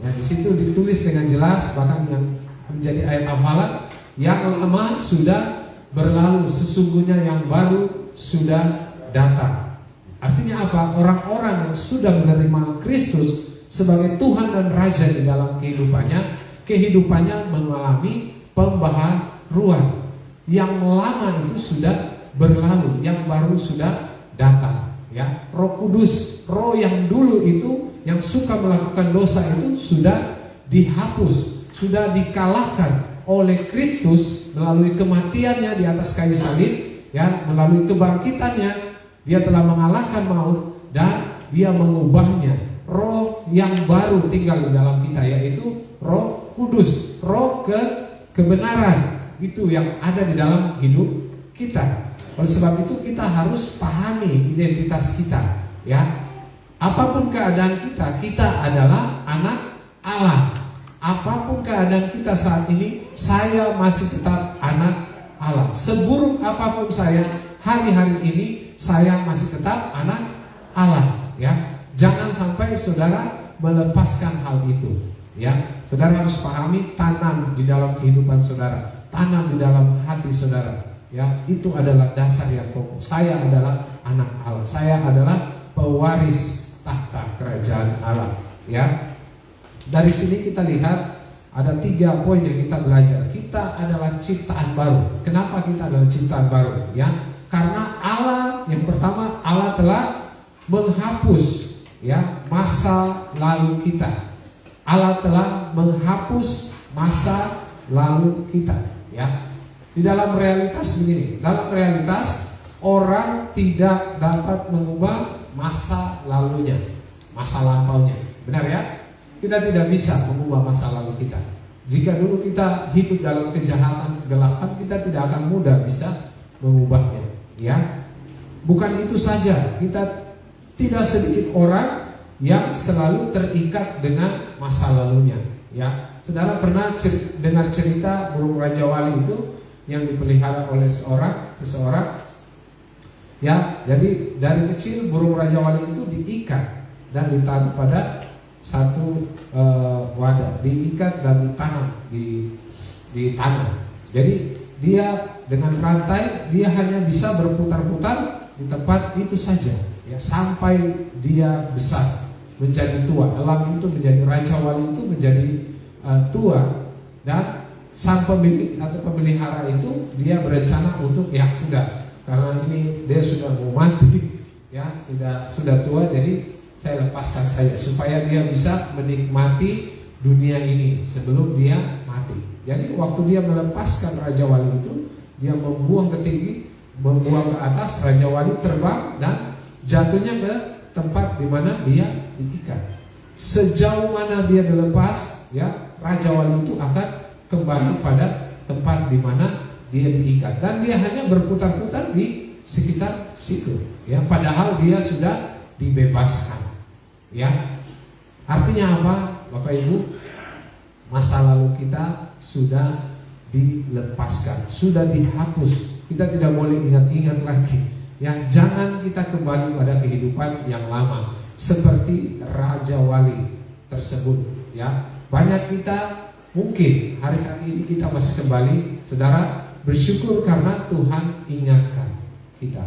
Ya, di situ ditulis dengan jelas, bahkan yang menjadi ayat hafalan, yang lama sudah berlalu, sesungguhnya yang baru sudah datang. Artinya apa? Orang-orang yang sudah menerima Kristus sebagai Tuhan dan Raja di dalam kehidupannya mengalami pembaharuan. Yang lama itu sudah berlalu, yang baru sudah datang. Ya, Roh Kudus, roh yang dulu itu yang suka melakukan dosa itu sudah dihapus, sudah dikalahkan oleh Kristus melalui kematiannya di atas kayu salib. Ya, melalui kebangkitannya dia telah mengalahkan maut dan dia mengubahnya. Roh yang baru tinggal di dalam kita, yaitu Roh Kudus, roh kebenaran. Itu yang ada di dalam hidup kita. Oleh sebab itu kita harus pahami identitas kita. Ya, apapun keadaan kita, kita adalah anak Allah. Apapun keadaan kita saat ini, saya masih tetap anak Allah. Seburuk apapun saya, hari-hari ini saya masih tetap anak Allah. Ya, jangan sampai saudara melepaskan hal itu. Ya, saudara harus pahami, tanam di dalam kehidupan saudara, tanam di dalam hati saudara. Ya, itu adalah dasar yang kokoh. Saya adalah anak Allah. Saya adalah pewaris tahta kerajaan Allah. Ya, dari sini kita lihat ada 3 poin yang kita belajar. Kita adalah ciptaan baru. Kenapa kita adalah ciptaan baru? Ya, karena Allah, yang pertama, Allah telah menghapus ya masa lalu kita. Allah telah menghapus masa lalu kita. Ya, di dalam realitas begini, dalam realitas orang tidak dapat mengubah masa lalunya, masa lampaunya. Benar ya? Kita tidak bisa mengubah masa lalu kita. Jika dulu kita hidup dalam kejahatan, kegelapan, kita tidak akan mudah bisa mengubahnya. Ya, bukan itu saja, kita tidak sedikit orang yang selalu terikat dengan masa lalunya. Ya, saudara pernah dengar cerita burung Raja Wali itu yang dipelihara oleh seseorang. Ya, jadi dari kecil burung Raja Wali itu diikat dan ditaruh pada satu wadah, diikat dan ditanam di tanah. Jadi dia dengan rantai, dia hanya bisa berputar-putar di tempat itu saja, ya, sampai dia besar, menjadi tua. Elang itu menjadi Raja Wali itu menjadi tua, dan sang pemilik atau pemelihara itu dia berencana untuk ya sudah, karena ini dia sudah mau mati, ya sudah tua, jadi saya lepaskan saja supaya dia bisa menikmati dunia ini sebelum dia mati. Jadi waktu dia melepaskan Raja Wali itu, dia membuang ke tinggi, membuang ke atas, Raja Wali terbang dan jatuhnya ke tempat di mana dia diikat. Sejauh mana dia dilepas, ya Raja Wali itu akan kembali pada tempat di mana dia diikat, dan dia hanya berputar-putar di sekitar situ. Ya, padahal dia sudah dibebaskan. Ya, artinya apa, Bapak Ibu? Masa lalu kita sudah dilepaskan, sudah dihapus. Kita tidak boleh ingat-ingat lagi. Ya, jangan kita kembali pada kehidupan yang lama seperti Raja Wali tersebut. Ya, banyak kita mungkin hari ini kita masih kembali, saudara, bersyukur karena Tuhan ingatkan kita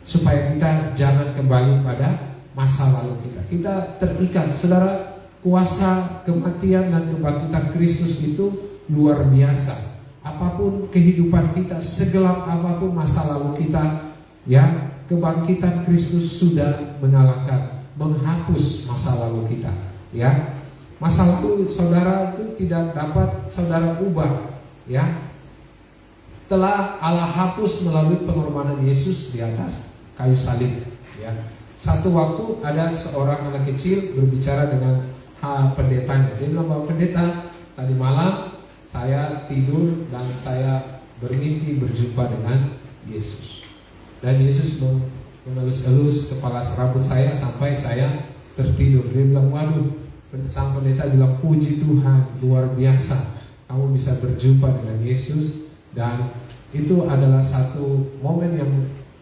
supaya kita jangan kembali pada masa lalu kita. Kita terikat, saudara. Kuasa kematian dan kebangkitan Kristus itu luar biasa. Apapun kehidupan kita, segelap apapun masa lalu kita, ya, kebangkitan Kristus sudah mengalahkan, menghapus masa lalu kita. Ya, masa lalu saudara itu tidak dapat saudara ubah. Ya, telah Allah hapus melalui pengorbanan Yesus di atas kayu salib. Ya, satu waktu ada seorang anak kecil berbicara dengan pendetanya. Dia bilang, bahwa pendeta, tadi malam saya tidur dan saya bermimpi berjumpa dengan Yesus. Dan Yesus mengelus-elus kepala rambut saya sampai saya tertidur. Dia bilang, waduh, sang pendeta bilang, puji Tuhan, luar biasa kamu bisa berjumpa dengan Yesus. Dan itu adalah satu momen yang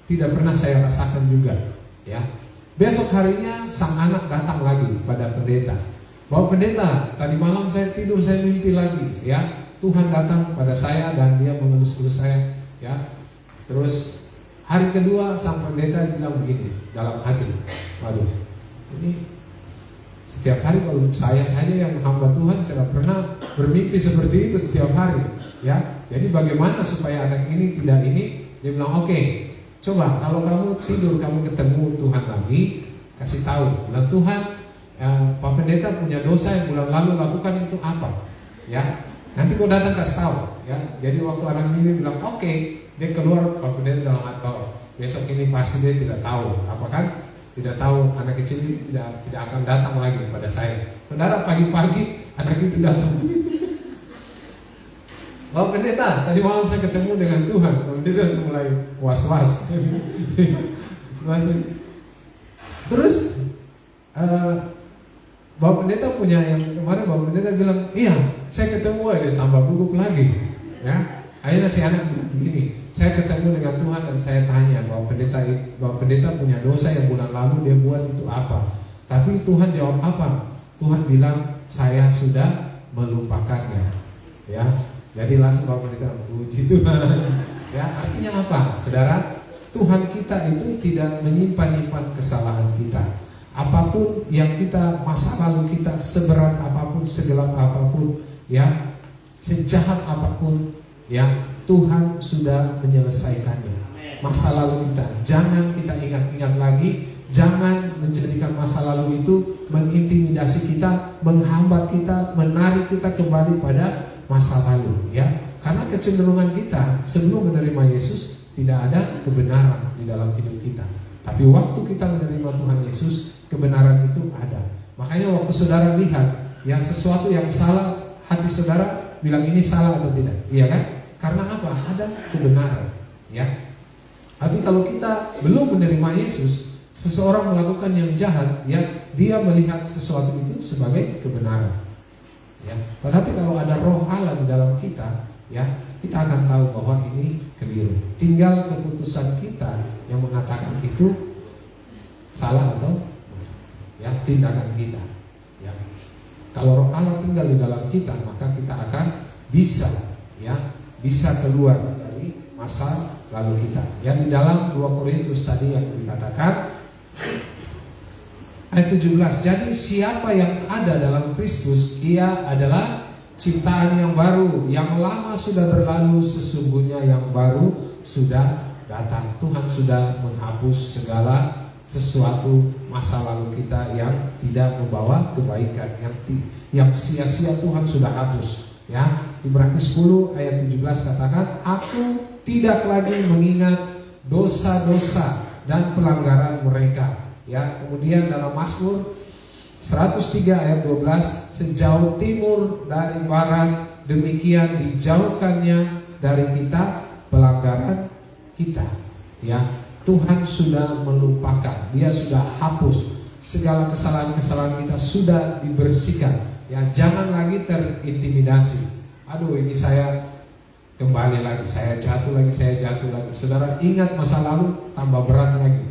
tidak pernah saya rasakan juga. Ya, besok harinya sang anak datang lagi pada pendeta. Bahwa pendeta, tadi malam saya tidur, saya mimpi lagi, ya. Tuhan datang pada saya dan dia mengelus-elus saya, ya. Terus hari kedua sang pendeta bilang begini dalam hati, waduh, ini setiap hari kalau saya saja yang hamba Tuhan tidak pernah bermimpi seperti itu setiap hari, ya. Jadi bagaimana supaya anak ini tidak ini? Dia bilang, oke, coba kalau kamu tidur kamu ketemu Tuhan lagi, kasih tahu, bilang, Tuhan, Pak Pendeta punya dosa yang bulan lalu lakukan itu apa? Ya, nanti kau datang kasih tahu. Ya, jadi waktu anak ini bilang oke, dia keluar, Pak Pendeta dalam hati, besok ini pasti dia tidak tahu, apa kan? Tidak tahu, anak kecil ini tidak akan datang lagi pada saya. Saudara, pagi-pagi anak itu datang. Pak Pendeta, tadi malam saya ketemu dengan Tuhan. Pak Pendeta sudah mulai was-was. Terus Bapak Pendeta punya yang kemarin, Bapak Pendeta bilang, iya, saya ketemu dia tambah gugup lagi. Ya, akhirnya si anak bilang begini, saya ketemu dengan Tuhan dan saya tanya, Bapak Pendeta punya dosa yang bulan lalu dia buat itu apa? Tapi Tuhan jawab apa? Tuhan bilang, saya sudah melupakannya. Ya, jadi langsung Bapak Pendeta puji Tuhan. Ya, artinya apa, saudara? Tuhan kita itu tidak menyimpan-nyimpan kesalahan kita. Apapun yang kita, masa lalu kita, seberat apapun, segelap apapun, ya, sejahat apapun, ya, Tuhan sudah menyelesaikannya. Masa lalu kita, jangan kita ingat-ingat lagi. Jangan menjadikan masa lalu itu mengintimidasi kita, menghambat kita, menarik kita kembali pada masa lalu, ya. Karena kecenderungan kita sebelum menerima Yesus tidak ada kebenaran di dalam hidup kita. Tapi waktu kita menerima Tuhan Yesus, kebenaran itu ada. Makanya waktu saudara lihat ya sesuatu yang salah, hati saudara bilang ini salah atau tidak, iya kan? Karena apa? Ada kebenaran, ya. Tapi kalau kita belum menerima Yesus, seseorang melakukan yang jahat, ya, dia melihat sesuatu itu sebagai kebenaran, ya. Tetapi kalau ada Roh Allah di dalam kita, ya, kita akan tahu bahwa ini keliru. Tinggal keputusan kita yang mengatakan itu salah atau ya, tindakan kita, ya. Kalau Roh Allah tinggal di dalam kita, maka kita akan bisa, ya, bisa keluar dari masa lalu kita. Yang di dalam 2 Korintus tadi yang dikatakan ayat 17, jadi siapa yang ada dalam Kristus, ia adalah ciptaan yang baru, yang lama sudah berlalu, sesungguhnya yang baru sudah datang. Tuhan sudah menghapus segala sesuatu masa lalu kita yang tidak membawa kebaikan, yang sia-sia Tuhan sudah hapus. Ya, Ibrani 10 ayat 17 katakan, aku tidak lagi mengingat dosa-dosa dan pelanggaran mereka. Ya, kemudian dalam Mazmur 103 ayat 12, sejauh timur dari barat, demikian dijauhkannya dari kita pelanggaran kita. Ya, Tuhan sudah melupakan, Dia sudah hapus segala kesalahan-kesalahan kita, sudah dibersihkan. Ya, jangan lagi terintimidasi. Aduh, ini saya kembali lagi, saya jatuh lagi. Saudara ingat masa lalu, tambah berat lagi.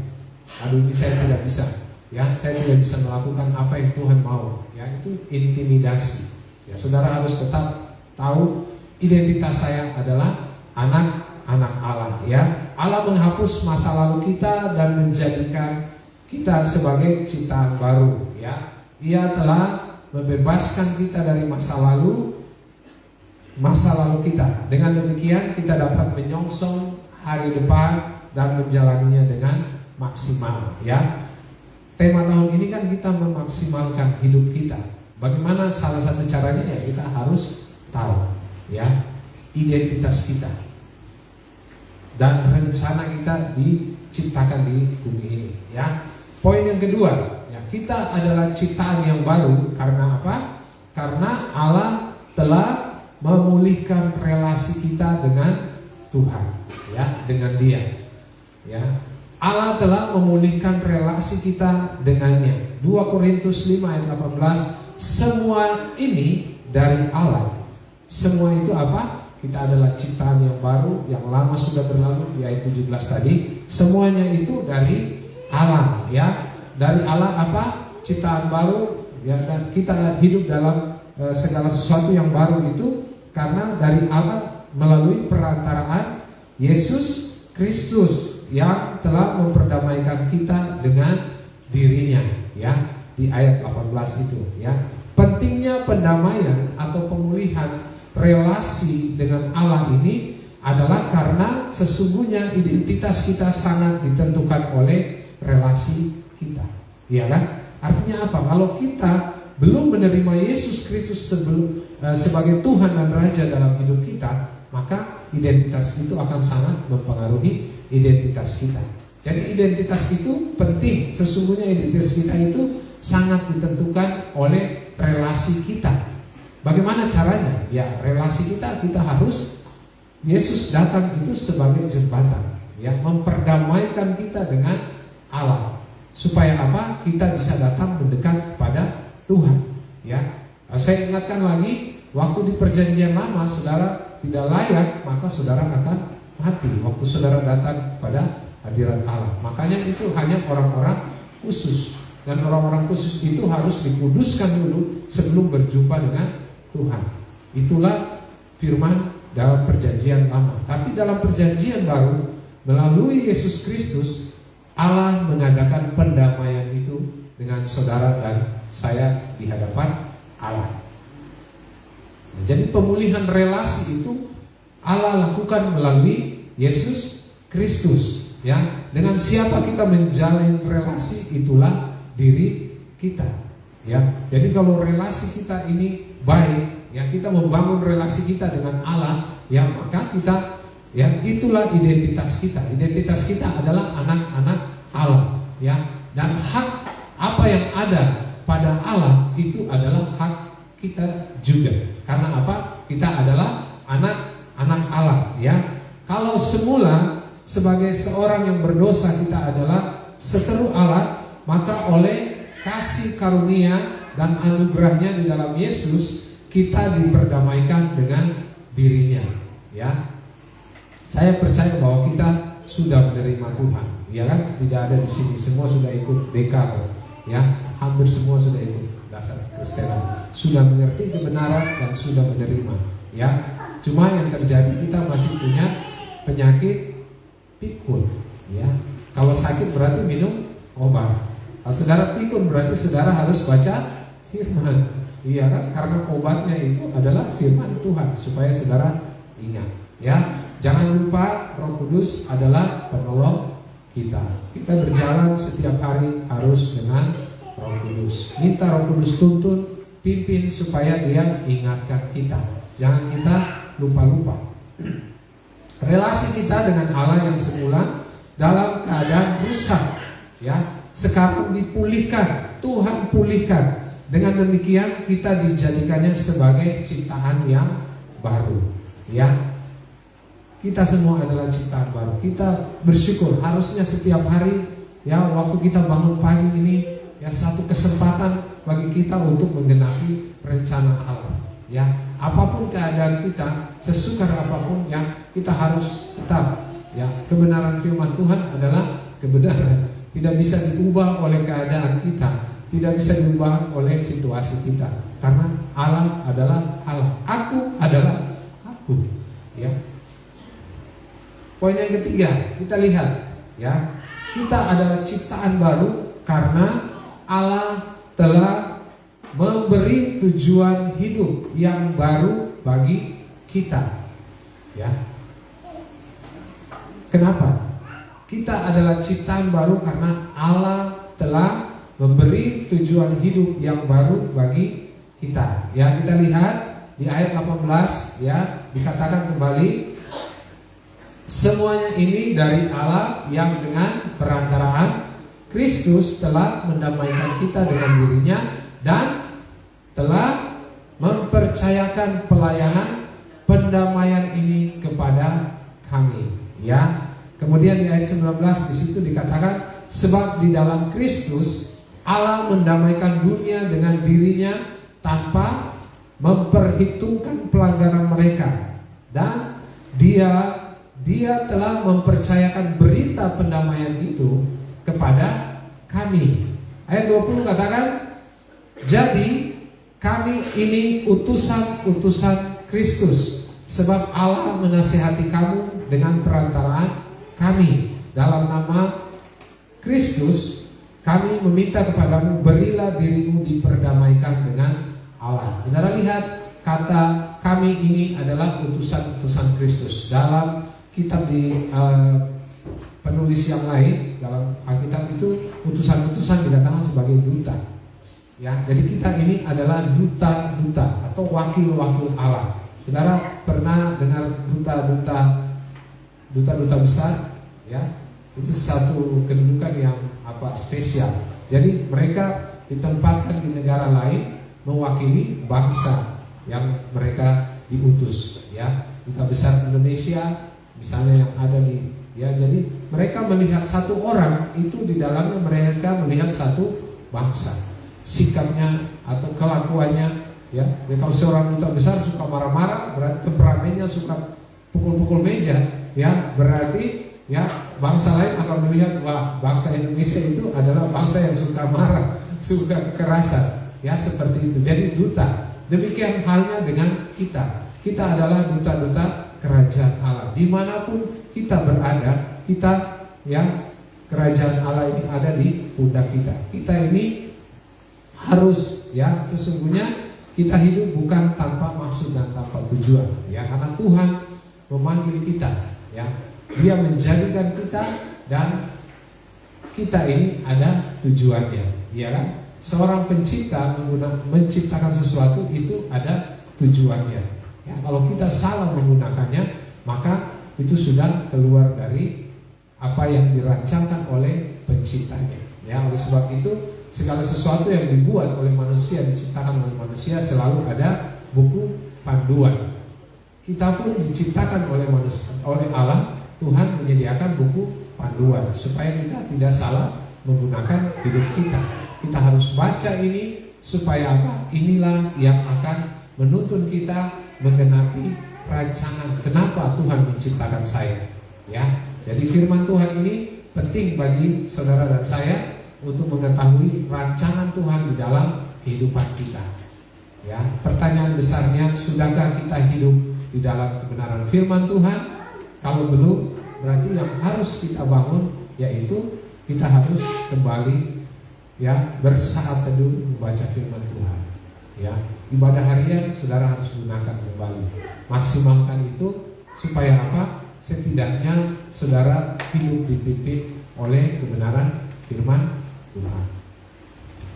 Aduh, ini saya tidak bisa. Ya, saya tidak bisa melakukan apa yang Tuhan mau. Ya, itu intimidasi. Ya, saudara harus tetap tahu identitas saya adalah anak Allah. Ya, Allah menghapus masa lalu kita dan menjadikan kita sebagai ciptaan baru. Ya, Ia telah membebaskan kita dari masa lalu kita. Dengan demikian kita dapat menyongsong hari depan dan menjalaninya dengan maksimal. Ya, tema tahun ini kan kita memaksimalkan hidup kita. Bagaimana salah satu caranya? Ya, kita harus tahu ya identitas kita dan rencana kita diciptakan di bumi ini. Ya, poin yang kedua, ya, kita adalah ciptaan yang baru karena apa? Karena Allah telah memulihkan relasi kita dengan Tuhan, ya, dengan Dia. Ya, Allah telah memulihkan relasi kita dengannya. 2 Korintus 5 ayat 18, semua ini dari Allah. Semua itu apa? Kita adalah ciptaan yang baru, yang lama sudah berlalu di ayat 17 tadi. Semuanya itu dari Allah, ya. Dari Allah apa? Ciptaan baru, ya, dan kita hidup dalam segala sesuatu yang baru itu karena dari Allah melalui perantaraan Yesus Kristus yang telah memperdamaikan kita dengan dirinya, ya, di ayat 18 itu, ya. Pentingnya pendamaian atau pemulihan relasi dengan Allah ini adalah karena sesungguhnya identitas kita sangat ditentukan oleh relasi kita, ya kan? Artinya apa? Kalau kita belum menerima Yesus Kristus sebagai Tuhan dan Raja dalam hidup kita, maka identitas itu akan sangat mempengaruhi identitas kita. Jadi identitas itu penting. Sesungguhnya identitas kita itu sangat ditentukan oleh relasi kita. Bagaimana caranya? Ya, relasi kita harus Yesus datang itu sebagai jembatan, ya, memperdamaikan kita dengan Allah. Supaya apa? Kita bisa datang mendekat kepada Tuhan, ya. Saya ingatkan lagi, waktu di perjanjian lama saudara tidak layak, maka saudara akan mati waktu saudara datang pada hadirat Allah. Makanya itu hanya orang-orang khusus, dan orang-orang khusus itu harus dikuduskan dulu sebelum berjumpa dengan Tuhan. Itulah firman dalam perjanjian lama. Tapi dalam perjanjian baru, melalui Yesus Kristus, Allah mengadakan pendamaian itu dengan saudara dan saya di hadapan Allah. Nah, jadi pemulihan relasi itu Allah lakukan melalui Yesus Kristus, ya. Dengan siapa kita menjalin relasi, itulah diri kita, ya. Jadi kalau relasi kita ini baik, ya, kita membangun relasi kita dengan Allah, ya, maka kita, ya, itulah identitas kita. Identitas kita adalah anak-anak Allah, ya. Dan hak apa yang ada pada Allah itu adalah hak kita juga. Karena apa? Kita adalah anak Allah, ya. Kalau semula sebagai seorang yang berdosa kita adalah seteru Allah, maka oleh kasih karunia dan anugerahnya di dalam Yesus kita diperdamaikan dengan dirinya, ya. Saya percaya bahwa kita sudah menerima Tuhan, ya kan? Tidak ada di sini semua sudah ikut BK, ya. Hampir semua sudah ikut dasar Kristenan, sudah mengerti kebenaran dan sudah menerima, ya. Cuma yang terjadi kita masih punya penyakit pikun, ya. Kalau sakit berarti minum obat. Kalau saudara pikun berarti saudara harus baca firman, iya kan? Karena obatnya itu adalah firman Tuhan supaya saudara ingat, ya. Jangan lupa Roh Kudus adalah penolong kita. Kita berjalan setiap hari harus dengan Roh Kudus. Minta Roh Kudus tuntun, pimpin supaya Dia ingatkan kita. Jangan kita lupa-lupa. Relasi kita dengan Allah yang semula dalam keadaan rusak, ya, sekarang dipulihkan. Tuhan pulihkan. Dengan demikian kita dijadikannya sebagai ciptaan yang baru, ya. Kita semua adalah ciptaan baru. Kita bersyukur harusnya setiap hari, ya, waktu kita bangun pagi ini, ya, satu kesempatan bagi kita untuk menggenapi rencana Allah, Ya, apapun keadaan kita, sesukar apapun ya, kita harus tetap ya, kebenaran firman Tuhan adalah kebenaran. Tidak bisa diubah oleh keadaan kita, tidak bisa diubah oleh situasi kita. Karena Allah adalah Allah. Aku adalah aku. Ya. Poin yang ketiga, kita lihat ya, kita adalah ciptaan baru karena Allah telah memberi tujuan hidup yang baru bagi kita. Ya. Kenapa? Kita adalah ciptaan baru karena Allah telah memberi tujuan hidup yang baru bagi kita. Ya, kita lihat di ayat 18 ya, dikatakan kembali, semuanya ini dari Allah yang dengan perantaraan Kristus telah mendamaikan kita dengan dirinya dan telah mempercayakan pelayanan pendamaian ini kepada kami. Ya. Kemudian di ayat 19 di situ dikatakan, sebab di dalam Kristus Allah mendamaikan dunia dengan dirinya tanpa memperhitungkan pelanggaran mereka, dan dia telah mempercayakan berita pendamaian itu kepada kami. Ayat 20 katakan, jadi kami ini utusan-utusan Kristus, sebab Allah menasihati kamu dengan perantaraan kami. Dalam nama Kristus kami meminta kepadamu, berilah dirimu diperdamaikan dengan Allah. Saudara lihat, kata kami ini adalah utusan-utusan Kristus. Dalam kitab di penulis yang lain, dalam Alkitab itu utusan-utusan dikatakan sebagai duta. Ya, jadi kita ini adalah duta-duta atau wakil-wakil Allah. Saudara pernah dengar duta-duta besar? Ya, itu satu kedudukan yang spesial. Jadi mereka ditempatkan di negara lain mewakili bangsa yang mereka diutus. Ya, duta besar Indonesia misalnya yang ada di, ya, jadi mereka melihat satu orang itu di dalamnya mereka melihat satu bangsa. Sikapnya atau kelakuannya, ya. Jadi kalau seorang duta besar suka marah-marah, berarti temperamennya suka pukul-pukul meja, ya, berarti ya bangsa lain akan melihat, wah, bangsa Indonesia itu adalah bangsa yang suka marah, suka kekerasan, ya, seperti itu. Jadi duta. Demikian halnya dengan kita. Kita adalah duta-duta kerajaan Allah. Dimanapun kita berada, kita, ya, kerajaan Allah ini ada di pundak kita. Kita ini harus, ya, sesungguhnya kita hidup bukan tanpa maksud dan tanpa tujuan, ya, karena Tuhan memanggil kita, ya. Dia menjadikan kita dan kita ini ada tujuannya, ya kan? Seorang pencipta menciptakan sesuatu itu ada tujuannya. Ya, kalau kita salah menggunakannya, maka itu sudah keluar dari apa yang dirancangkan oleh penciptanya. Ya, oleh sebab itu segala sesuatu yang dibuat oleh manusia, diciptakan oleh manusia, selalu ada buku panduan. Kita pun diciptakan oleh manusia, oleh Allah. Tuhan menyediakan buku panduan supaya kita tidak salah menggunakan hidup kita. Kita harus baca ini supaya apa? Inilah yang akan menuntun kita menggenapi rancangan kenapa Tuhan menciptakan saya. Ya, jadi firman Tuhan ini penting bagi saudara dan saya untuk mengetahui rancangan Tuhan di dalam kehidupan kita. Ya, pertanyaan besarnya, sudahkah kita hidup di dalam kebenaran firman Tuhan? Kalau belum, berarti yang harus kita bangun yaitu kita harus kembali, ya, bersaat teduh membaca firman Tuhan. Ya, ibadah harian saudara harus gunakan kembali. Maksimalkan itu supaya apa? Setidaknya saudara hidup dipimpin oleh kebenaran firman Tuhan.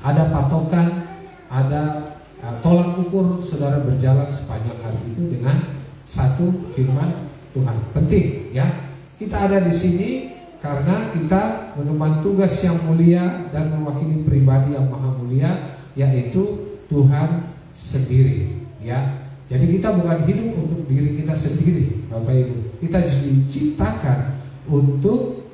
Ada patokan, ada tolak ukur saudara berjalan sepanjang hari itu dengan satu firman Tuhan. Penting, ya. Kita ada di sini karena kita mengemban tugas yang mulia dan mewakili pribadi yang maha mulia, yaitu Tuhan sendiri, ya. Jadi kita bukan hidup untuk diri kita sendiri, Bapak Ibu. Kita diciptakan untuk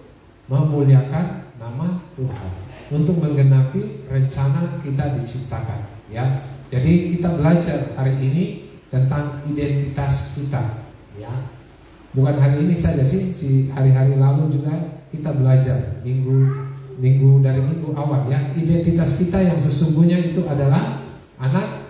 memuliakan nama Tuhan, untuk menggenapi rencana kita diciptakan, ya. Jadi kita belajar hari ini tentang identitas kita, ya. Bukan hari ini saja sih, hari-hari lalu juga kita belajar minggu dari minggu awal, ya. Identitas kita yang sesungguhnya itu adalah anak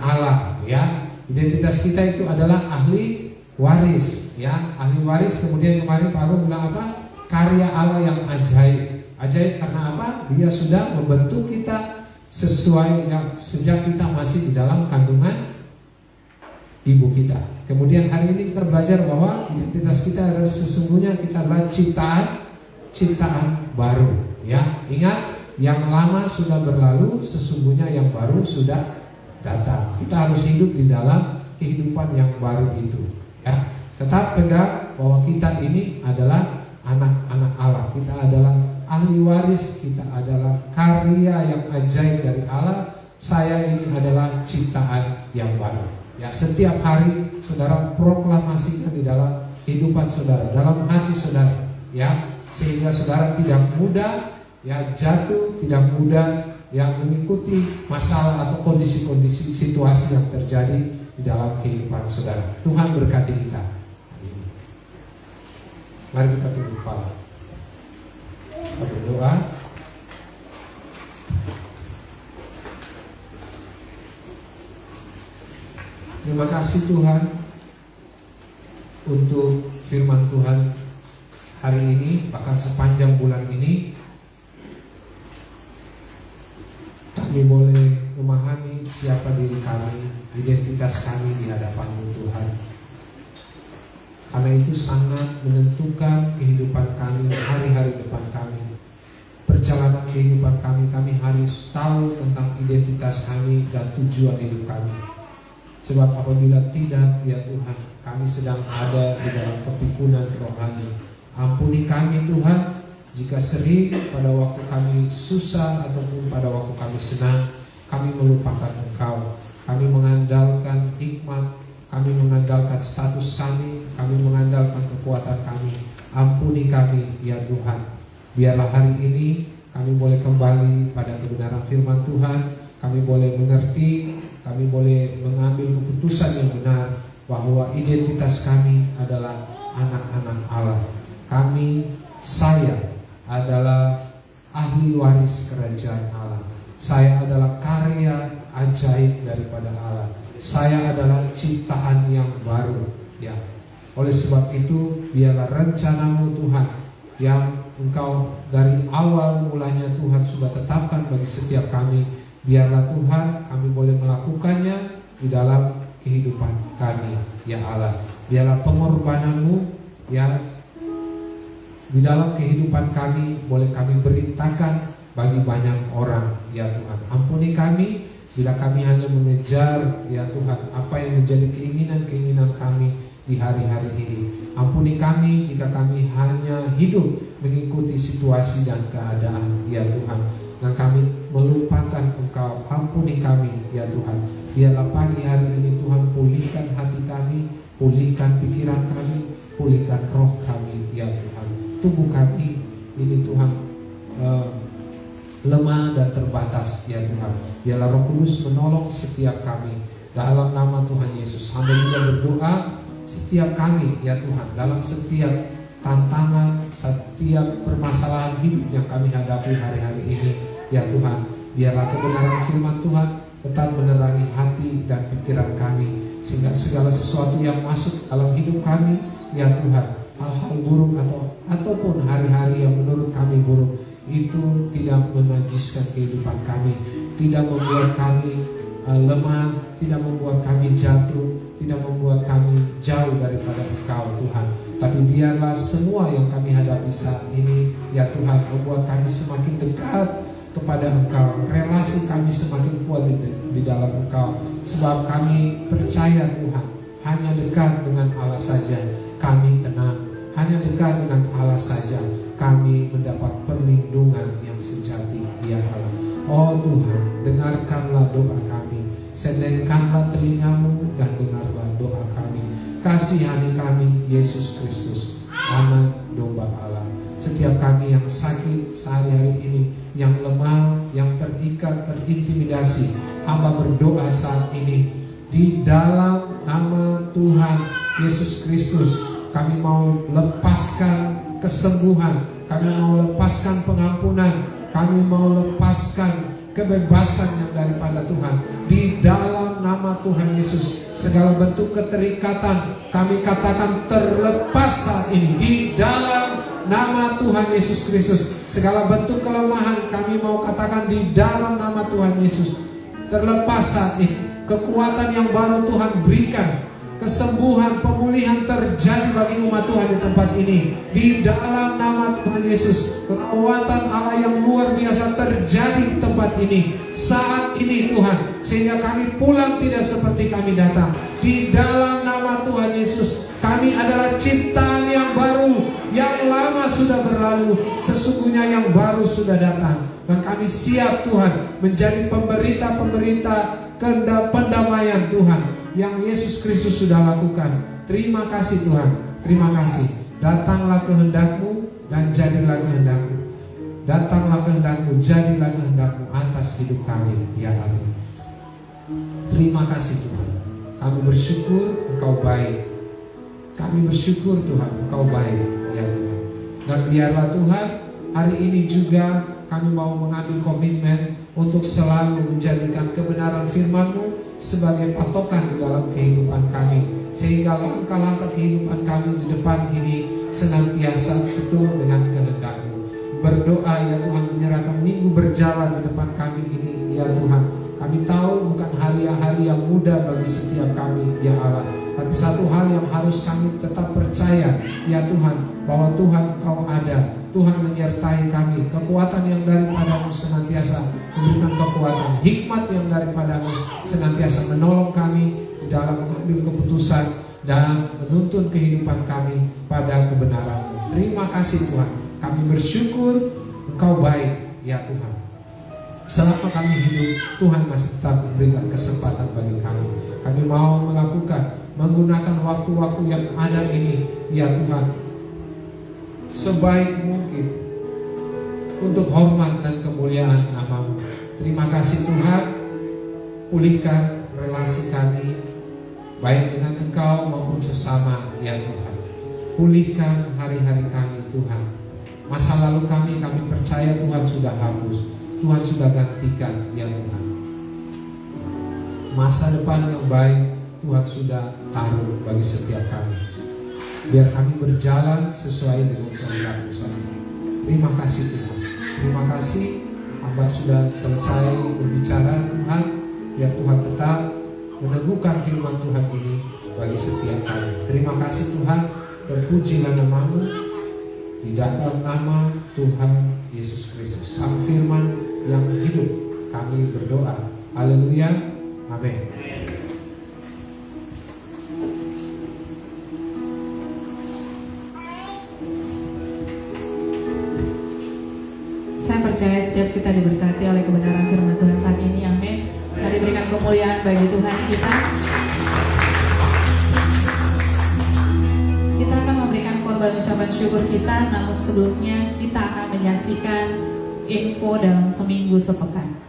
Allah, ya. Identitas kita itu adalah ahli waris, ya. Ahli waris. Kemudian kemarin Pak Agung bilang apa? Karya Allah yang ajaib. Ajaib karena apa? Dia sudah membentuk kita sesuai yang sejak kita masih di dalam kandungan ibu kita. Kemudian hari ini kita belajar bahwa identitas kita adalah sesungguhnya kita adalah ciptaan baru, ya. Ingat, yang lama sudah berlalu, sesungguhnya yang baru sudah datang. Kita harus hidup di dalam kehidupan yang baru itu, ya. Tetap pegang bahwa kita ini adalah anak-anak Allah. Kita adalah ahli waris, kita adalah karya yang ajaib dari Allah. Saya ini adalah ciptaan yang baru. Ya, setiap hari saudara proklamasikan di dalam kehidupan saudara, dalam hati saudara, ya, sehingga saudara tidak mudah ya jatuh, tidak mudah yang mengikuti masalah atau kondisi-kondisi situasi yang terjadi di dalam kehidupan saudara. Tuhan berkati kita. Mari kita tunduk kepala. Kita berdoa. Terima kasih Tuhan untuk firman Tuhan hari ini, bahkan sepanjang bulan ini kami boleh memahami siapa diri kami, identitas kami di hadapan-Mu Tuhan. Karena itu sangat menentukan kehidupan kami, hari-hari depan kami. Perjalanan kehidupan kami harus tahu tentang identitas kami dan tujuan hidup kami. Sebab apabila tidak, ya Tuhan, kami sedang ada di dalam kepikunan rohani. Ampuni kami Tuhan, jika sering pada waktu kami susah ataupun pada waktu kami senang, kami melupakan Engkau. Kami mengandalkan hikmat, kami mengandalkan status kami mengandalkan kekuatan kami. Ampuni kami ya Tuhan. Biarlah hari ini kami boleh kembali pada kebenaran firman Tuhan. Kami boleh mengerti, kami boleh mengambil keputusan yang benar bahwa identitas kami adalah anak-anak Allah. Saya adalah ahli waris kerajaan Allah. Saya adalah karya ajaib daripada Allah. Saya adalah ciptaan yang baru, ya. Oleh sebab itu, biarlah rencana-Mu Tuhan yang Engkau dari awal mulanya Tuhan sudah tetapkan bagi setiap kami. Biarlah Tuhan kami boleh melakukannya di dalam kehidupan kami, ya Allah. Biarlah pengorbanan-Mu yang di dalam kehidupan kami boleh kami beritakan bagi banyak orang, ya Tuhan. Ampuni kami bila kami hanya mengejar, ya Tuhan, apa yang menjadi keinginan-keinginan kami di hari-hari ini. Ampuni kami jika kami hanya hidup mengikuti situasi dan keadaan, ya Tuhan, dan kami melupakan Engkau. Ampuni kami, ya Tuhan. Biarlah pagi hari ini Tuhan pulihkan hati kami, pulihkan pikiran kami, pulihkan roh kami, ya Tuhan. Tubuh kami ini Tuhan lemah dan terbatas, ya Tuhan. Biarlah Roh Kudus menolong setiap kami. Dalam nama Tuhan Yesus, hamba juga berdoa setiap kami, ya Tuhan, dalam setiap tantangan, setiap permasalahan hidup yang kami hadapi hari-hari ini, ya Tuhan. Biarlah kebenaran firman Tuhan tetap menerangi hati dan pikiran kami, sehingga segala sesuatu yang masuk dalam hidup kami, ya Tuhan, hal-hal buruk ataupun hari-hari yang menurut kami buruk, itu tidak menajiskan kehidupan kami, tidak membuat kami lemah, tidak membuat kami jatuh, tidak membuat kami jauh daripada Engkau Tuhan. Tapi biarlah semua yang kami hadapi saat ini, ya Tuhan, membuat kami semakin dekat kepada Engkau. Relasi kami semakin kuat di dalam Engkau. Sebab kami percaya Tuhan, hanya dekat dengan Allah saja kami tenang. Hanya dekat dengan Allah saja kami mendapat perlindungan yang sejati, ya Allah. Oh Tuhan, dengarkanlah doa kami, sedengkanlah telinga-Mu dan dengarlah doa kami. Kasihani kami, Yesus Kristus, Anak Domba Allah. Setiap kami yang sakit sehari-hari ini, yang lemah, yang terikat, terintimidasi, hamba berdoa saat ini, Di dalam nama Tuhan Yesus Kristus, kami mau lepaskan kesembuhan, kami mau lepaskan pengampunan, kami mau lepaskan kebebasan yang daripada Tuhan. Di dalam nama Tuhan Yesus, segala bentuk keterikatan kami katakan terlepas saat ini. Di dalam nama Tuhan Yesus Kristus, segala bentuk kelemahan kami mau katakan di dalam nama Tuhan Yesus terlepas saat ini. Kekuatan yang baru Tuhan berikan, kesembuhan, pemulihan terjadi bagi umat Tuhan di tempat ini. Di dalam nama Tuhan Yesus, kekuatan Allah yang luar biasa terjadi di tempat ini saat ini Tuhan, sehingga kami pulang tidak seperti kami datang. Di dalam nama Tuhan Yesus, kami adalah ciptaan yang baru, yang lama sudah berlalu, sesungguhnya yang baru sudah datang. Dan kami siap Tuhan menjadi pemberita-pemberita pendamaian Tuhan yang Yesus Kristus sudah lakukan. Terima kasih Tuhan, terima kasih. Datanglah kehendak-Mu dan jadilah kehendak-Mu. Datanglah kehendak-Mu, jadilah kehendak-Mu atas hidup kami, ya Allah. Terima kasih Tuhan. Kami bersyukur Engkau baik. Kami bersyukur Tuhan Engkau baik, ya Tuhan. Dan biarlah Tuhan, hari ini juga kami mau mengambil komitmen untuk selalu menjadikan kebenaran firman-Mu sebagai patokan di dalam kehidupan kami, sehingga langkah-langkah kehidupan kami di depan ini senantiasa seturut dengan kehendak-Mu. Berdoa ya Tuhan, menyerahkan minggu berjalan di depan kami ini, ya Tuhan. Kami tahu bukan hari-hari yang mudah bagi setiap kami, ya Allah. Tapi satu hal yang harus kami tetap percaya, ya Tuhan, bahwa Tuhan Engkau ada. Tuhan menyertai kami. Kekuatan yang daripada-Mu senantiasa memberikan kekuatan. Hikmat yang daripada-Mu senantiasa menolong kami di dalam mengambil keputusan dan menuntun kehidupan kami pada kebenaran-Mu. Terima kasih Tuhan. Kami bersyukur Engkau baik, ya Tuhan. Selama kami hidup, Tuhan masih tetap memberikan kesempatan bagi kami. Kami mau menggunakan waktu-waktu yang ada ini, ya Tuhan, sebaik mungkin untuk hormat dan kemuliaan nama-Mu. Terima kasih Tuhan. Pulihkan relasi kami, baik dengan Engkau maupun sesama, ya Tuhan. Pulihkan hari-hari kami Tuhan. Masa lalu kami percaya Tuhan sudah hapus, Tuhan sudah gantikan, ya Tuhan. Masa depan yang baik Tuhan sudah taruh bagi setiap kami. Biar kami berjalan sesuai dengan kehendak-Mu saja. Terima kasih Tuhan. Terima kasih hamba sudah selesai berbicara Tuhan. Biar Tuhan tetap meneguhkan firman Tuhan ini bagi setiap kami. Terima kasih Tuhan. Terpujilah nama-Mu di dalam nama Tuhan Yesus Kristus, Sang Firman yang hidup. Kami berdoa. Haleluya. Amin. Saya percaya setiap kita diberkati oleh kebenaran firman Tuhan saat ini. Amin. Mari berikan kemuliaan bagi Tuhan kita. Kita akan memberikan korban ucapan syukur kita, namun sebelumnya kita akan menyaksikan info dalam seminggu sepekan.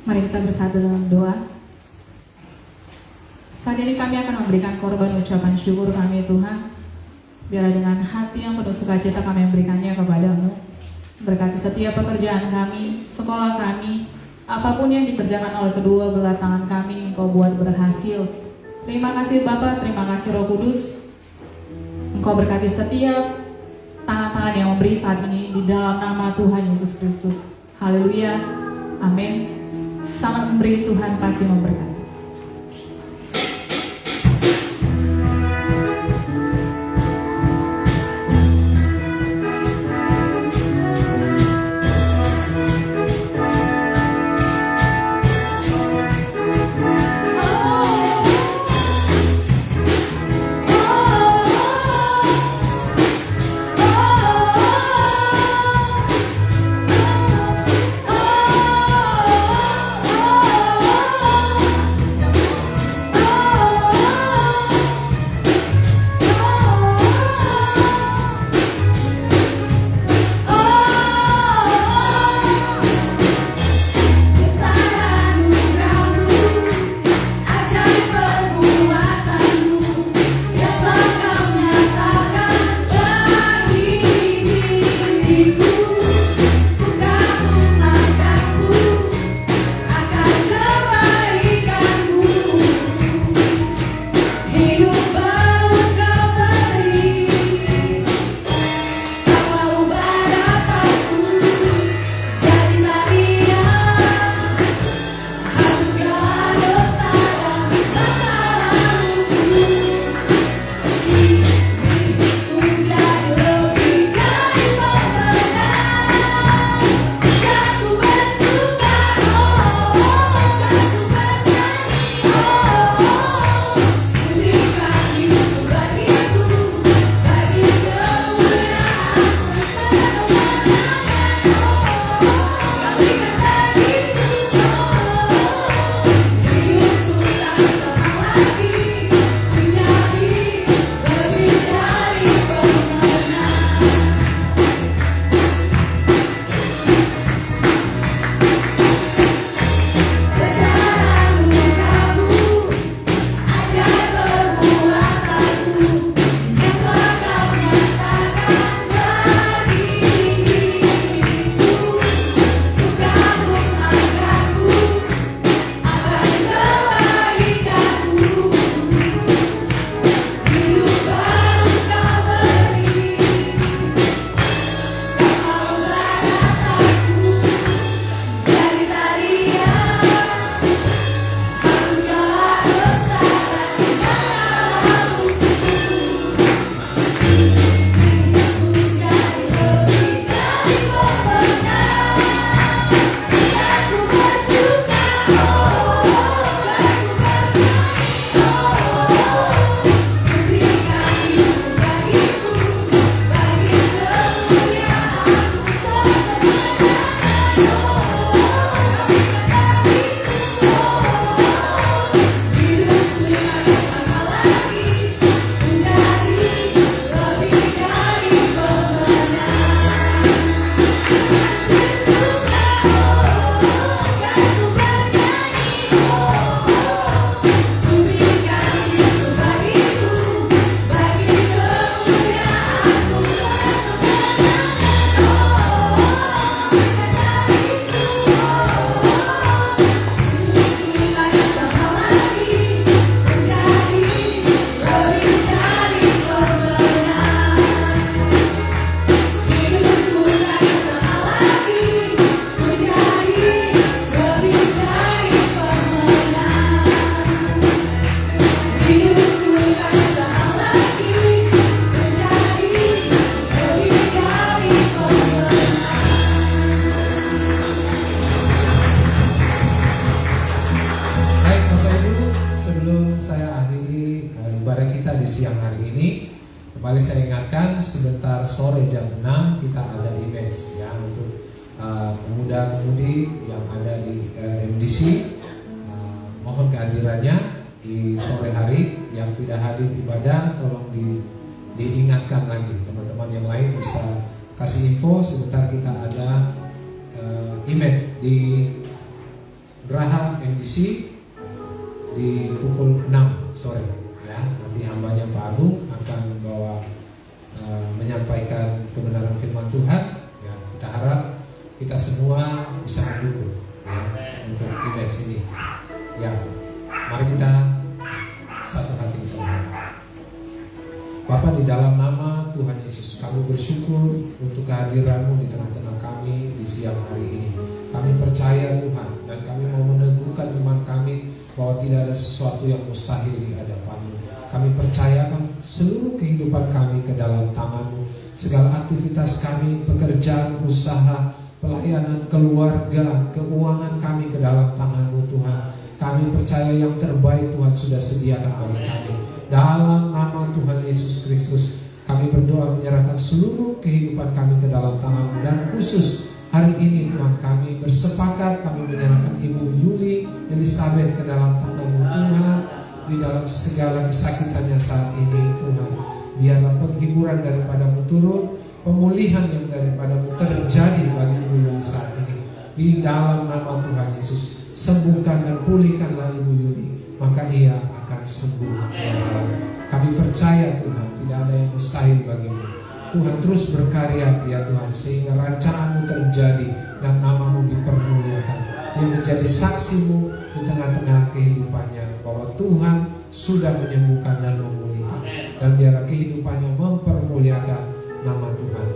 Mari kita bersatu dalam doa. Saat ini kami akan memberikan korban ucapan syukur kami Tuhan. Biarlah dengan hati yang penuh sukacita kami memberikannya kepadamu. Berkati setiap pekerjaan kami, sekolah kami, apapun yang dikerjakan oleh kedua belah tangan kami, Engkau buat berhasil. Terima kasih Bapa, terima kasih Roh Kudus. Engkau berkati setiap tangan-tangan yang memberi saat ini di dalam nama Tuhan Yesus Kristus. Haleluya, amin. Selamat memberi, Tuhan pasti memberkati. Kembali saya ingatkan, sebentar sore jam 6 kita ada image ya untuk pemuda-pemudi yang ada di MDC. Mohon kehadirannya di sore hari. Yang tidak hadir ibadah tolong diingatkan lagi. Teman-teman yang lain bisa kasih info. Sebentar kita ada image di isi di pukul 6 sore ya. Nanti hambanya Pak Agung akan membawa menyampaikan kebenaran firman Tuhan ya. Kita harap kita semua bisa mendukung ya, untuk event ini ya. Mari kita satu hati berdoa. Bapa, di dalam nama Tuhan Yesus, kami bersyukur untuk kehadiran-Mu di tengah-tengah kami di siang hari ini. Kami percaya Tuhan, dan kami mau meneguhkan iman kami bahwa tidak ada sesuatu yang mustahil di hadapan-Mu. Kami percayakan seluruh kehidupan kami ke dalam tangan-Mu. Segala aktivitas kami, pekerjaan, usaha, pelayanan, keluarga, keuangan kami ke dalam tangan-Mu Tuhan. Kami percaya yang terbaik Tuhan sudah sediakan bagi kami. Dalam nama Tuhan Yesus Kristus, kami berdoa menyerahkan seluruh kehidupan kami ke dalam tangan-Mu. Dan khusus hari ini Tuhan, kami bersepakat, kami menyerahkan Ibu Yuli Elizabeth ke dalam tangan-Mu Tuhan. Di dalam segala kesakitannya saat ini Tuhan, biarlah penghiburan daripada-Mu turun, pemulihan yang daripada-Mu terjadi bagi Ibu Yuli saat ini. Di dalam nama Tuhan Yesus, sembuhkan dan pulihkanlah Ibu Yuli, maka ia akan sembuh. Kami percaya Tuhan, tidak ada yang mustahil bagi-Mu. Tuhan terus berkarya ya Tuhan, sehingga rancangan-Mu terjadi dan nama-Mu dipermuliakan. Dia menjadi saksi-Mu di tengah-tengah kehidupannya, bahwa Tuhan sudah menyembuhkan dan memulihkan, dan biarlah kehidupannya mempermuliakan nama Tuhan.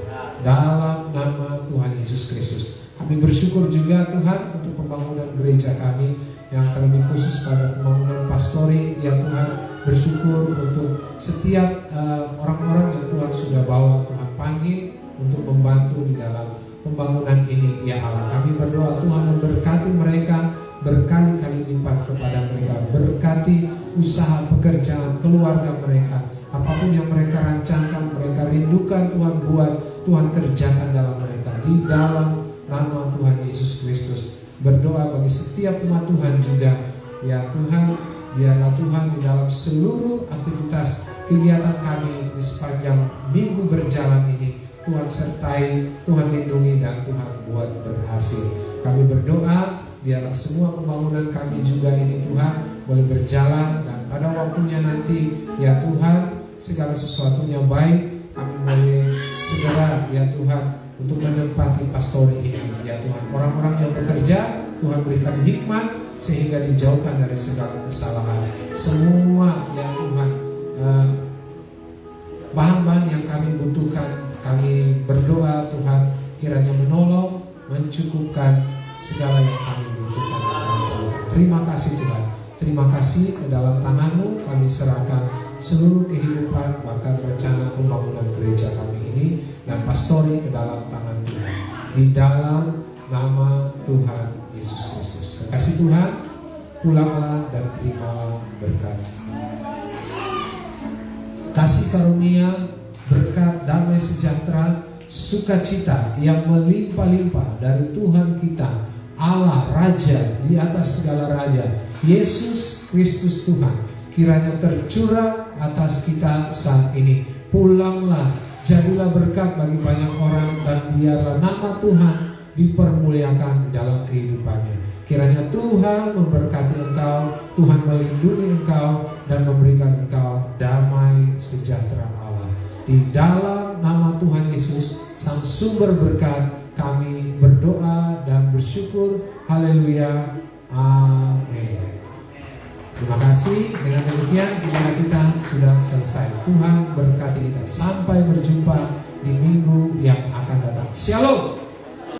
Dalam nama Tuhan Yesus Kristus, kami bersyukur juga Tuhan untuk pembangunan gereja kami, yang terlebih khusus pada pembangunan pastori ya Tuhan. Bersyukur untuk setiap orang-orang yang Tuhan sudah bawa, Tuhan panggil untuk membantu di dalam pembangunan ini ya Allah. Kami berdoa Tuhan memberkati mereka berkali-kali lipat kepada mereka. Berkati usaha, pekerjaan, keluarga mereka. Apapun yang mereka rancangkan, mereka rindukan Tuhan buat, Tuhan kerjakan dalam mereka. Di dalam nama Tuhan Yesus Kristus, berdoa bagi setiap umat Tuhan juga ya Tuhan. Biarlah Tuhan di dalam seluruh aktivitas kegiatan kami di sepanjang minggu berjalan ini, Tuhan sertai, Tuhan lindungi, dan Tuhan buat berhasil. Kami berdoa biarlah semua pembangunan kami juga ini Tuhan boleh berjalan, dan pada waktunya nanti ya Tuhan segala sesuatunya baik, kami boleh segera ya Tuhan untuk menempati pastori ini ya Tuhan. Orang-orang yang bekerja Tuhan berikan hikmat sehingga dijauhkan dari segala kesalahan. Semua ya Tuhan bahan-bahan yang kami butuhkan, kami berdoa Tuhan kiranya menolong, mencukupkan segala yang kami butuhkan. Terima kasih Tuhan. Terima kasih, ke dalam tangan-Mu kami serahkan seluruh kehidupan, bahkan rencana pembangunan gereja kami ini dan pastori ke dalam tangan Tuhan. Di dalam nama Tuhan Yesus Kristus. Kasih Tuhan, pulanglah dan terimalah berkat. Kasih karunia, berkat, damai sejahtera, sukacita yang melimpah-limpah dari Tuhan kita, Allah Raja di atas segala raja, Yesus Kristus Tuhan, kiranya tercurah atas kita saat ini. Pulanglah, jadilah berkat bagi banyak orang, dan biarlah nama Tuhan dipermuliakan dalam kehidupannya. Kiranya Tuhan memberkati engkau, Tuhan melindungi engkau, dan memberikan engkau damai sejahtera Allah. Di dalam nama Tuhan Yesus, Sang Sumber berkat, kami berdoa dan bersyukur. Haleluya. Amin. Terima kasih. Dengan demikian ibadah kita sudah selesai. Tuhan berkati kita. Sampai berjumpa di minggu yang akan datang. Shalom.